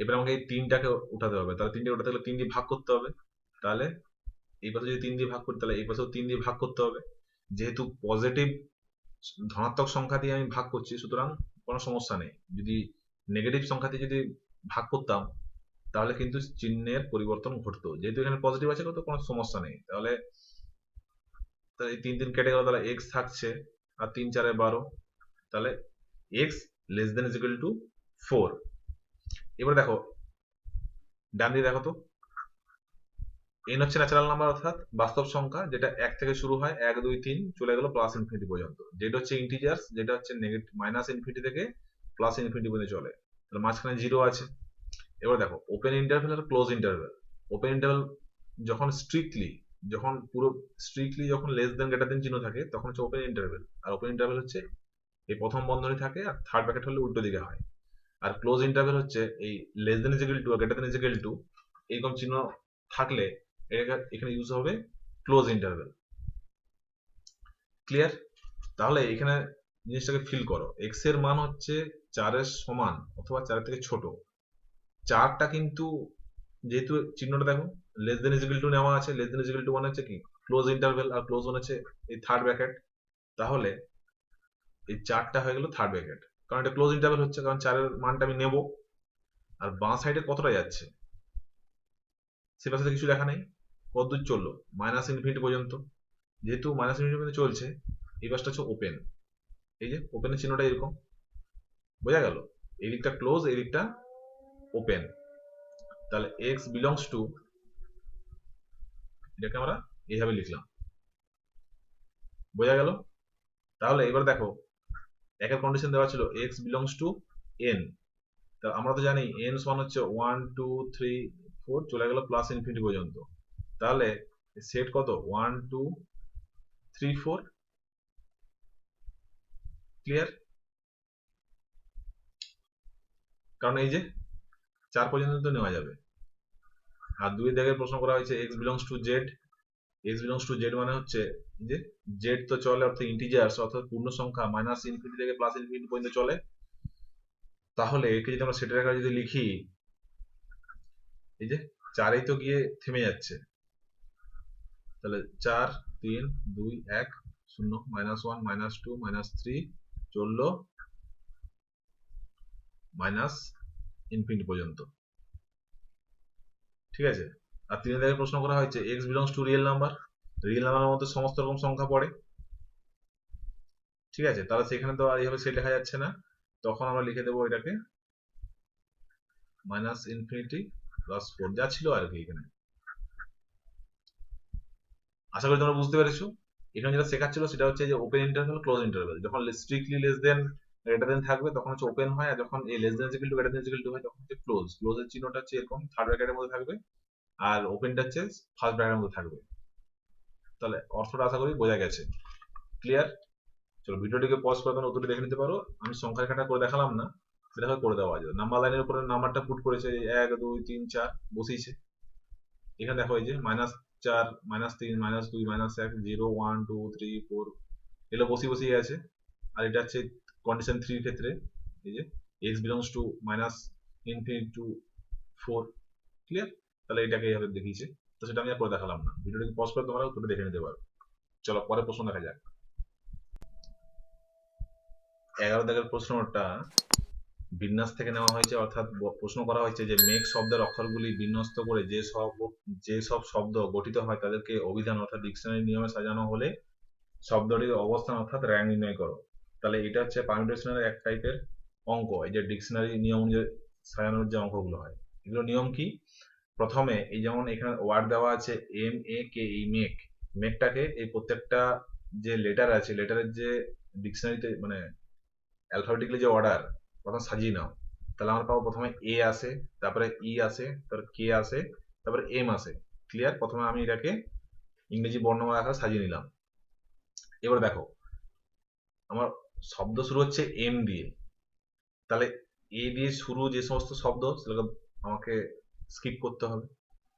এবার আমাকে এই 3টাকে উঠাতে হবে, তাহলে 3টে উঠাতে গেলে 3 দিয়ে ভাগ করতে হবে, তাহলে এই পাশে যদি 3 দিয়ে ভাগ করি তাহলে এই পাশেও 3 দিয়ে ভাগ করতে হবে। যেহেতু পজিটিভ ধনাত্মক সংখ্যা দিয়ে আমি ভাগ করছি সুতরাং কোনো সমস্যা নেই। যদি নেগেটিভ সংখ্যা দিয়ে যদি ভাগ করতাম তাহলে কিন্তু চিহ্নের পরিবর্তন ঘটতো, যেহেতু এখানে পজিটিভ আছে তো কোনো সমস্যা নেই। তাহলে এই 3 3 কেটে গেল, তাহলে x থাকছে আর 3 4 = 12, তাহলে x less than is equal two 4। এবার দেখো ডান দিকে দেখো তো, n হচ্ছে ন্যাচারাল নাম্বার অর্থাৎ বাস্তব সংখ্যা, যেটা 1 থেকে শুরু হয়, 1 2 3 চলে গেল +∞ পর্যন্ত। যেটা হচ্ছে ইন্টিজার্স, যেটা হচ্ছে -∞ থেকে +∞ পর্যন্ত চলে, তাহলে মাঝখানে 0 আছে। এবার দেখো ওপেন ইন্টারভ্যাল আর ক্লোজ ইন্টারভ্যাল। ওপেন ইন্টারভ্যাল যখন পুরো স্ট্রিক্টলি যখন লেস দেন গ্রেটার দেন চিহ্ন থাকে তখন হচ্ছে ওপেন ইন্টারভ্যাল, আর ওপেন ইন্টারভ্যাল হচ্ছে এই প্রথম বন্ধনী থাকে আর থার্ড ব্র্যাকেট হলে উল্টো দিকে হয়। আর ক্লোজ ইন্টারভ্যাল হচ্ছে এই less than is equal to আর greater than is equal to এরকম চিহ্ন থাকলে এখানে ইউজ হবে ক্লোজ ইন্টারভ্যাল। ক্লিয়ার? তাহলে এখানে জিনিসটাকে ফিল করো, x এর মান হচ্ছে 4 এর সমান অথবা 4 এর থেকে ছোট। 4টা কিন্তু যেহেতু চিহ্নটা দেখো less than is equal two নেওয়া আছে, less than is equal two মানে হচ্ছে কি ক্লোজ ইন্টারভ্যাল, আর ক্লোজ মানে হচ্ছে এই থার্ড ব্র্যাকেট, তাহলে এই 4টা হয়ে গেল থার্ড ব্র্যাকেট। কারণ এটা ক্লোজ ইন্টারভ্যাল হচ্ছে, কারণ 4 এর মানটা আমি নেব। আর বাঁ সাইডে কতটা যাচ্ছে সে পাশে কিছু লেখা নেই, কত দূর চললো মাইনাস ইনফিনিটি পর্যন্ত। যেহেতু মাইনাস ইনফিনিটি পর্যন্ত চলছে, এই পাশটা হচ্ছে ওপেন, এই যে ওপেনের চিহ্নটা এরকম, বোঝা গেল? এই দিকটা ক্লোজ, এই দিকটা ওপেন। তাহলে এক্স বিলংস টু, এটাকে আমরা এইভাবে লিখলাম, বোঝা গেল? তাহলে এবার দেখো, একের কন্ডিশন দেওয়া ছিল এক্স বিলংস টু এন, তা আমরা তো জানি এন সমান হচ্ছে 1 2 3 4 চলে গেল প্লাস ইনফিনিটি পর্যন্ত। তাহলে সেট কত 1 2 3 4, ক্লিয়ার? কারণ এই যে 4 পর্যন্ত তো নেওয়া যাবে। আর দুই দাগের প্রশ্ন করা হয়েছে x belongs to Z, x belongs to Z মানে হচ্ছে যে জেড তো চলে অর্থাৎ ইন্টিজার্স অর্থাৎ পূর্ণ সংখ্যা মাইনাস ইনফিনিটি থেকে প্লাস ইনফিনিটি পর্যন্ত চলে। তাহলে একে যদি আমরা সেটের আকারে যদি লিখি, এই যে 4এই তো গিয়ে থেমে যাচ্ছে, তাহলে 4 3 2 1 0 -1 -2 -3 চললো মাইনাস ইনফিনিটি পর্যন্ত, ঠিক আছে? আর 3 দাগের প্রশ্ন করা হয়েছে x belongs to real number, real নাম্বারের মধ্যে সমস্ত রকম সংখ্যা পড়ে, ঠিক আছে? তাহলে সেখানে তো আর এইভাবে সেট লেখা যাচ্ছে না, তখন আমরা লিখে দেবো এটাকে মাইনাস ইনফিনিটি প্লাস 4 যা ছিল আর কি এখানে। আশা করি তোমরা বুঝতে পেরেছো। এখানে যেটা শেখাচ্ছিল সেটা হচ্ছে যে ওপেন ইন্টারভ্যাল ক্লোজ ইন্টারভ্যাল, যখন strictly less than greater than থাকবে তখন হচ্ছে ওপেন হয়, আর যখন এই less than equal to greater than equal to হয় তখন হচ্ছে ক্লোজ। ক্লোজের চিহ্নটা হচ্ছে এরকম থার্ড ব্র্যাকেটের মধ্যে থাকবে, আর ওপেনটা হচ্ছে ফার্স্ট ব্র্যাকেটের মধ্যে থাকবে। তাহলে অর্থটা আশা করি বোঝা গেছে, ক্লিয়ার? চলো ভিডিওটিকে পজ করে তোমরা উত্তরটি দেখে নিতে পারো। আমি সংখ্যা রেখাটা করে দেখালাম না, সেটা করে দেওয়া যায়। নাম্বার লাইনের উপরে নাম্বারটা পুট করেছে 1 2 3 4 বসিয়েছে। এখানে দেখো এই যে -4 -3 -2 -1 0 1 2 3 4 এগুলো বসিয়ে আছে। আর এটা হচ্ছে কন্ডিশন 3 এর ক্ষেত্রে, এই যে x belongs to minus infinity two 4, clear? তাহলে এটাকে এইভাবে দেখিয়েছে, তো সেটা আমি আর করে দেখালাম না। ভিডিওটাকে পজ করে তোমরা উত্তরটা দেখে নিতে পারো। চলো পরের প্রশ্ন দেখা যাক। 11 দাগের প্রশ্নটা বিন্যাস থেকে নেওয়া হয়েছে, অর্থাৎ প্রশ্ন করা হয়েছে যে মেক শব্দের অক্ষরগুলি বিন্যস্ত করে যে সব শব্দ গঠিত হয় তাদেরকে অভিধান অর্থাৎ ডিকশনারি নিয়মে সাজানো হলে শব্দটির অবস্থান অর্থাৎ র্যাঙ্ক নির্ণয় করো। তাহলে এটা হচ্ছে পারমিউটেশনের এক টাইপের অঙ্ক, এই যে ডিকশনারি নিয়ম অনুযায়ী সাজানোর যে অঙ্কগুলো হয়। এগুলো নিয়ম কি? প্রথমে এই যেমন এখানে ওয়ার্ড দেওয়া আছে MAK, এই মেকটাকে এই প্রত্যেকটা যে লেটার আছে লেটারের যে ডিকশনারিতে মানে অ্যালফাবেটিক্যালি যে অর্ডার প্রথম সাজিয়ে নাও। তাহলে আমরা পাবো প্রথমে এ আসে, তারপরে ই আসে, তারপরে কে আসে, তারপরে এম আসে, ক্লিয়ার? প্রথমে আমি এটাকে ইংরেজি বর্ণমালা আকারে সাজিয়ে নিলাম। এবার দেখো আমার শব্দ শুরু হচ্ছে এম দিয়ে, তাহলে এ দিয়ে শুরু যে সমস্ত শব্দ সেগুলোকে আমাকে স্কিপ করতে হবে।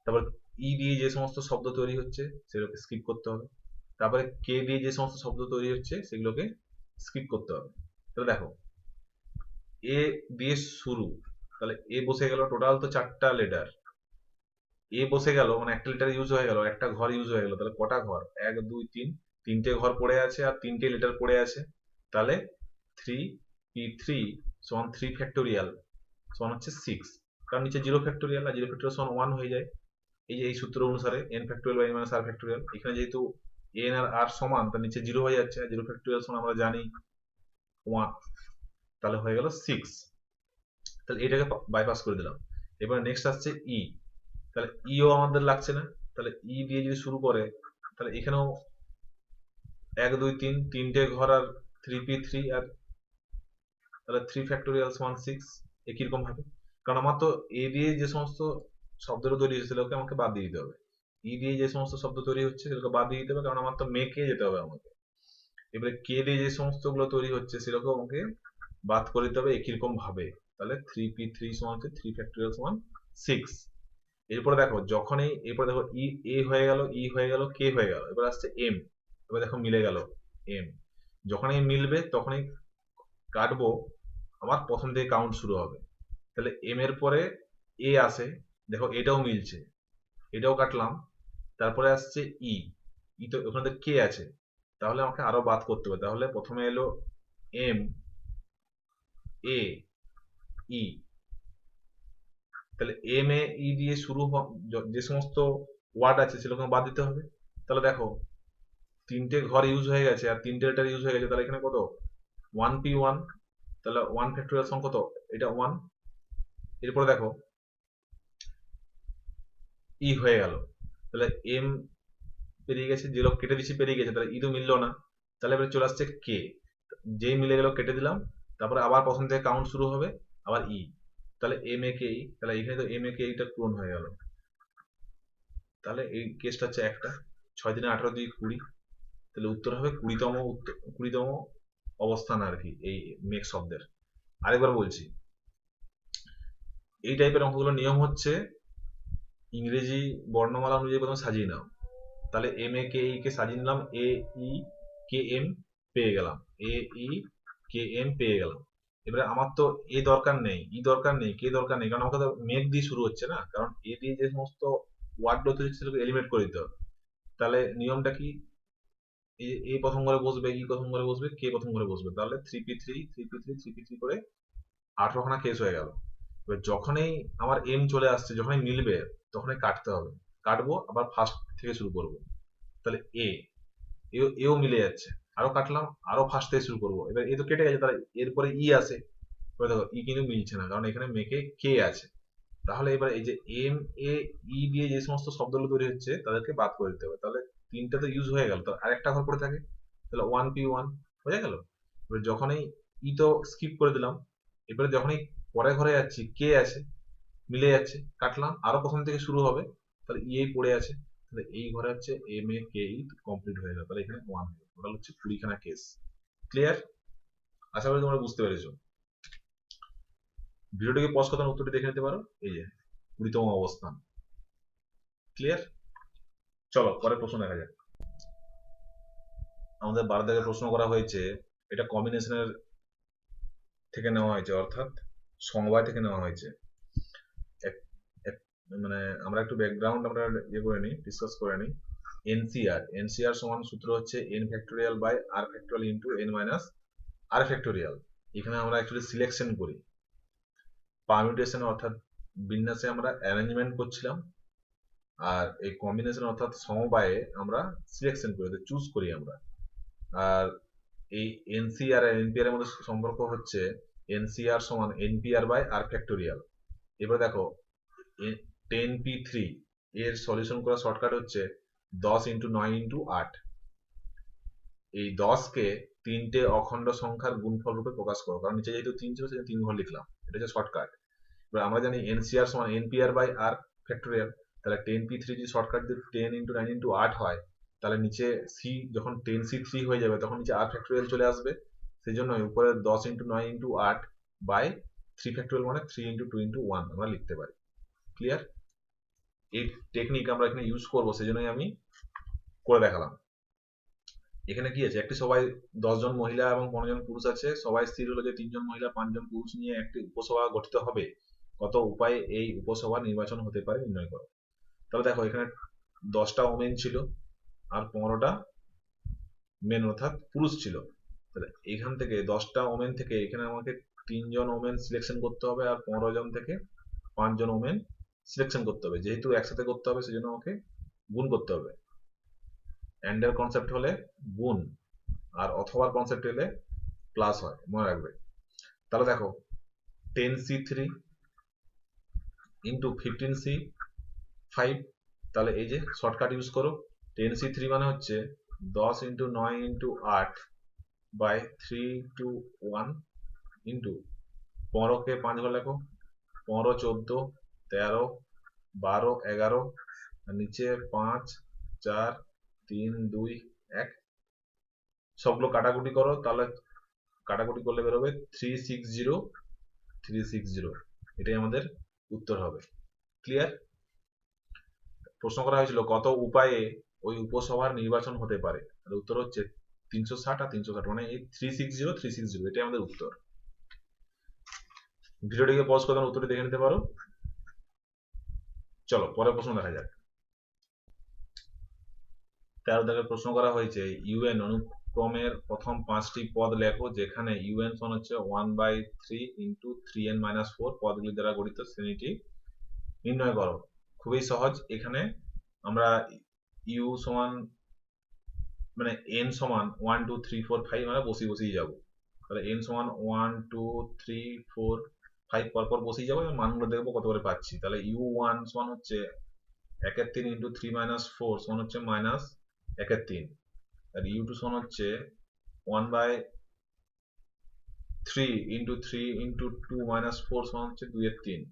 তারপর ই দিয়ে যে সমস্ত শব্দ তৈরি হচ্ছে সেগুলোকে স্কিপ করতে হবে। তারপরে কে দিয়ে যে সমস্ত শব্দ তৈরি হচ্ছে সেগুলোকে স্কিপ করতে হবে। তাহলে দেখো এ দিয়ে শুরু, তাহলে এ বসে গেল, টোটাল তো 4টা লেটার। এ বসে গেল মানে একটা লেটার ইউজ হয়ে গেল, একটা ঘর ইউজ হয়ে গেল। তাহলে কটা ঘর? 1 2 3, তিনটে ঘর পড়ে আছে আর তিনটে লেটার পড়ে আছে। তাহলে 3p3 সমান 3 ফ্যাক্টোরিয়াল সমান হচ্ছে 6, কারণ নিচে 0 ফ্যাক্টোরিয়াল আর 0 ফ্যাক্টোরিয়াল সমান 1 হয়ে যায়। এই যে এই সূত্র অনুসারে n factorial by n minus r factorial, এখানে যেহেতু n আর r সমান তার নিচে 0 হয়ে যাচ্ছে, আর 0 ফ্যাক্টোরিয়াল সমান আমরা জানি 1, তাহলে হয়ে গেল 6। তাহলে এটাকে বাইপাস করে দিলাম। এবার নেক্সট আসছে ই, তাহলে ইও আমাদের লাগছে না, তাহলে ই দিয়ে যদি শুরু করে তাহলে এখানেও 1 2 3, তিনটে ঘর আর 3p3 আর তাহলে 3 ফ্যাক্টোরিয়াল সমান 6 একই রকম ভাবে। কারণ আমার তো এ দিয়ে যে সমস্ত শব্দটা তৈরি হচ্ছে সেগুলোকে আমাকে বাদ দিয়ে দিতে হবে, ই দিয়ে যে সমস্ত শব্দ তৈরি হচ্ছে সেগুলোকে বাদ দিয়ে দিতে হবে, কারণ আমার তো মেকে যেতে হবে আমাকে। এবারে কে দিয়ে যে সমস্ত গুলো তৈরি হচ্ছে সেগুলোকে আমাকে বাদ করে দিতে হবে একই রকম ভাবে। তাহলে 3p3 সমান 3 ফ্যাক্টোরিয়াল সমান 6। এরপরে দেখো যখনই এরপরে দেখো ই এ হয়ে গেল, ই হয়ে গেল, কে হয়ে গেল, এবার আসছে এম। এবার দেখো মিলে গেল এম, যখনই মিলবে তখনই কাটবো, আমার প্রথম থেকে কাউন্ট শুরু হবে। তাহলে এম এর পরে এ আসে, দেখো এটাও মিলছে, এটাও কাটলাম। তারপরে আসছে ই, ই তো ওখানে কে আছে, তাহলে আমাকে আরো বাদ করতে হবে। তাহলে প্রথমে এলো এম, এ ই, তাহলে এম এ ই দিয়ে শুরু যে সমস্ত ওয়ার্ড আছে সেরকম বাদ দিতে হবে। তাহলে দেখো তিনটে ঘর ইউজ হয়ে গেছে আর তিনটে লেটার ইউজ হয়ে গেছে, তাহলে এখানে কত 1p1, তাহলে 1 ফ্যাক্টোরিয়াল সং কত, এটা 1। এরপরে দেখো ই হয়ে গেল, তাহলে এম পেরিয়ে গেছে, যে লোক কেটে দিচ্ছি পেরিয়ে গেছে, তাহলে ই তো মিললো না, তাহলে এবারে চলে আসছে কে, যেই মিলে গেল কেটে দিলাম, তারপরে আবার প্রথম থেকে কাউন্ট শুরু হবে, আবার ই, তাহলে এম এ কে ই, তাহলে এখানে তো এম এ কে ইটা পূরণ হয়ে গেল। তাহলে এই কেসটা হচ্ছে একটা 6 দিনে 18 দিয়ে 20, তাহলে উত্তর হবে 20তম অবস্থান আর কি এই মেক শব্দের। আরেকবার বলছি, এই টাইপের অঙ্কগুলো নিয়ম হচ্ছে ইংরেজি বর্ণমালা অনুযায়ী প্রথমে সাজিয়ে নাও। তাহলে এম এ কে ই কে সাজিয়ে নিলাম, এ ই কে এম পেয়ে গেলাম, এ ই কে এম পেয়ে গেলাম। এবারে আমার তো এ দরকার নেই, ই দরকার নেই, কে দরকার নেই, কারণ আমাকে তো মেক দিয়ে শুরু হচ্ছে না, কারণ এ দিয়ে যে সমস্ত ওয়ার্ডগুলো তৈরি হচ্ছে সেগুলোকে এলিমিনেট করে দিতে হবে। তাহলে নিয়মটা কি, এ প্রথম ঘরে বসবে, ই প্রথম ঘরে বসবে, কে প্রথম ঘরে বসবে, তাহলে 3p3 3p3 3p3 করে 18খানা কেস হয়ে গেল। এবার যখনই আমার এম চলে আসছে, যখনই মিলবে তখনই কাটতে হবে, কাটবো আবার ফার্স্ট থেকে শুরু করব। তাহলে এও মিলে যাচ্ছে, আরো কাটলাম, আরো ফার্স্ট থেকে শুরু করবো, এবার এ তো কেটে গেছে, তাহলে এরপরে ই আসে, এবার দেখো ই কিন্তু মিলছে না, কারণ এখানে মেকে কে আছে। তাহলে এবার এই যে এম এ ই দিয়ে যে সমস্ত শব্দগুলো তৈরি হচ্ছে তাদেরকে বাদ করে দিতে হবে। তাহলে তিনটা তো ইউজ হয়ে গেল, তো আরেকটা ঘর পড়ে থাকে, তাহলে 1p1 হয়ে গেল। এবার যখনই ই তো স্কিপ করে দিলাম, এবারে যখনই পরের ঘরে যাচ্ছি কে আছে, মিলে যাচ্ছে, কাটলাম, আরো প্রথম থেকে শুরু হবে, তাহলে ই পড়ে আছে, তাহলে এই ঘরে হচ্ছে M A K E complete হয়ে গেল, তাহলে এখানে 1 হয়ে গেল। টোটাল হচ্ছে 20খানা কেস। ক্লিয়ার? আশা করি তোমরা বুঝতে পেরেছো। ভিডিওটিকে পজ করে উত্তরটি দেখে নিতে পারো, এই যে 20তম অবস্থান। ক্লিয়ার? চলো পরের প্রশ্ন দেখা যাক। আমাদের 12 থেকে প্রশ্ন করা হয়েছে, এটা কম্বিনেশনের থেকে নেওয়া হয়েছে, অর্থাৎ সমবায় থেকে নেওয়া হয়েছে। মানে আমরা একটু ব্যাকগ্রাউন্ড আমরা ইয়ে করে নিই, ডিসকাস করে নিই। এনসিআর সমান সূত্র হচ্ছে N factorial by R factorial into N minus R factorial. এখানে আমরা অ্যাকচুয়ালি সিলেকশন করি, পারমিউটেশন অর্থাৎ বিন্যাসে আমরা অ্যারেঞ্জমেন্ট করছিলাম, আর এই কম্বিনেশন অর্থাৎ সমবায়ে আমরা সিলেকশন করি, চুজ করি আমরা। আর এই এনসিআর আর এনপিআর এর মধ্যে সম্পর্ক হচ্ছে এনসিআর সমান এনপিআর বাই আর ফ্যাক্টোরিয়াল। এবার দেখো 10p3 এর সলিউশন করা শর্টকাট হচ্ছে 10 ইন্টু 9 ইন্টু 8। এই 10কে তিনটে অখণ্ড সংখ্যার গুণফল রূপে প্রকাশ করো, কারণ নিচে যেহেতু 3 ছিল সেজন্য 3 ঘর লিখলাম, এটা হচ্ছে শর্টকাট। এবার আমরা জানি এনসিআর সমান এনপিআর বাই আর ফ্যাক্টোরিয়াল, তাহলে 10p3 যদি শর্টকাট দিয়ে 10 ইন্টু 9 ইন্টু 8 হয়, তাহলে নিচে সি যখন 10c3 হয়ে যাবে তখন নিচে আর ফ্যাক্টোরিয়াল চলে আসবে, সেই জন্য উপরে 10 ইন্টু 9 ইন্টু 8 বাই 3 ফ্যাক্টোরিয়াল মানে 3 ইন্টু 2 ইন্টু 1 আমরা লিখতে পারি। ক্লিয়ার? এই টেকনিক আমরা এখানে ইউজ করবো, সেই জন্যই আমি করে দেখালাম। এখানে কি আছে, একটি সবাই 10 জন মহিলা এবং 15 জন পুরুষ আছে, সবাই স্থির হলো যে 3 জন মহিলা 5 জন পুরুষ নিয়ে একটি উপসভা গঠিত হবে, কত উপায়ে এই উপসভা নির্বাচন হতে পারে নির্ণয় করো। তাহলে দেখো এখানে 10টা ওমেন ছিল আর 15টা মেন অর্থাৎ পুরুষ ছিল, তাহলে এখান থেকে 10টা ওমেন থেকে এখানে আমাকে 3 জন ওমেন সিলেকশন করতে হবে, আর 15 জন থেকে 5 জন ওমেন সিলেকশন করতে হবে, যেহেতু একসাথে করতে হবে সেজন্য আমাকে গুণ করতে হবে। এন্ড এর কনসেপ্ট হলে গুণ, আর অথবার কনসেপ্ট হলে প্লাস হয়, মনে রাখবে। তাহলে দেখো 10c3 ইন্টু 15c5, তাহলে এই যে শর্টকাট ইউজ করো, 10c3 মানে হচ্ছে 10 into 9 into 8 by 3 two 1 into 15কে 5 ঘর লেখো, 15 14 13 12 11, আর নিচে 5 4 3 2 1, সবগুলো কাটাকুটি করো, তাহলে কাটাকুটি করলে বেরোবে 360, এটাই আমাদের উত্তর হবে। ক্লিয়ার? প্রশ্ন করা হয়েছিল কত উপায়ে ওই উপসভার নির্বাচন হতে পারে, তাহলে উত্তর হচ্ছে 360 আর 360, মানে এই 360 এটাই আমাদের উত্তর। ভিডিওটিকে পজ করে উত্তরটি দেখে নিতে পারো। চলো পরের প্রশ্ন দেখা যাক। 13 থেকে প্রশ্ন করা হয়েছে ইউএন ক্রমের প্রথম 5টি পদ লেখো যেখানে un সমান হচ্ছে 1/3 ইন্টু 3n-4 পদগুলি দ্বারা গঠিত শ্রেণীটি নির্ণয় করো। খুবই সহজ। এখানে আমরা u সমান মানে n সমান 1 2 3 4 5 আমরা বসিয়ে যাব। তাহলে n সমান 1 2 3 4 5 পরপর বসিয়ে যাবো এবং মানগুলো দেখবো কত করে পাচ্ছি। তাহলে u1 সমান হচ্ছে 1/3 ইন্টু 3-4 সমান হচ্ছে -1/3। আর u2 সমান হচ্ছে 1/3 ইন্টু 3 ইন্টু 2-4 সমান হচ্ছে 2/3।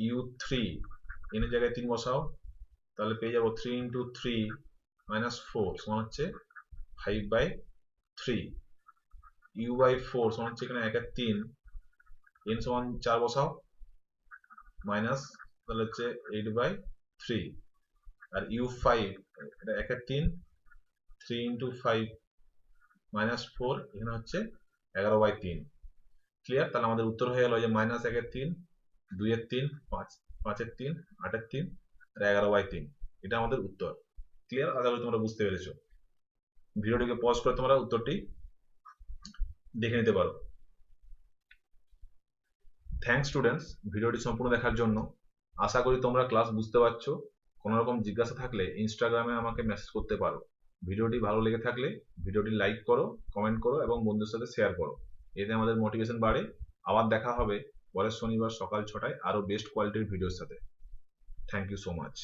u3 n এর জায়গায় 3 বসাও, তাহলে পেয়ে যাবো 3 ইন্টু 3-4 সমান হচ্ছে 5/3। u/4 সমান হচ্ছে এখানে 1/3, n সমান 4 বসাও, মাইনাস তাহলে হচ্ছে 8/3। আর u5 এটা 1/3, 3 ইন্টু 5-4 এখানে হচ্ছে 11/3। ক্লিয়ার? তাহলে আমাদের উত্তর হয়ে গেল যে -1/3, 2/3, 5/3, 8/3 আর 11/3। এটা আমাদের উত্তর। ক্লিয়ার? আশা করি তোমরা বুঝতে পেরেছো। ভিডিওটিকে পজ করে তোমরা উত্তরটি দেখে নিতে পারো। থ্যাঙ্কস স্টুডেন্টস ভিডিওটি সম্পূর্ণ দেখার জন্য। আশা করি তোমরা ক্লাস বুঝতে পারছো। কোনো রকম জিজ্ঞাসা থাকলে ইনস্টাগ্রামে আমাকে মেসেজ করতে পারো। ভিডিওটি ভালো লেগে থাকলে ভিডিওটি লাইক করো, কমেন্ট করো এবং বন্ধুদের সাথে শেয়ার করো। এতে আমাদের মোটিভেশন বাড়ে। আবার দেখা হবে পরের শনিবার সকাল 6টায় আরো বেস্ট কোয়ালিটির ভিডিওর সাথে। Thank you so much.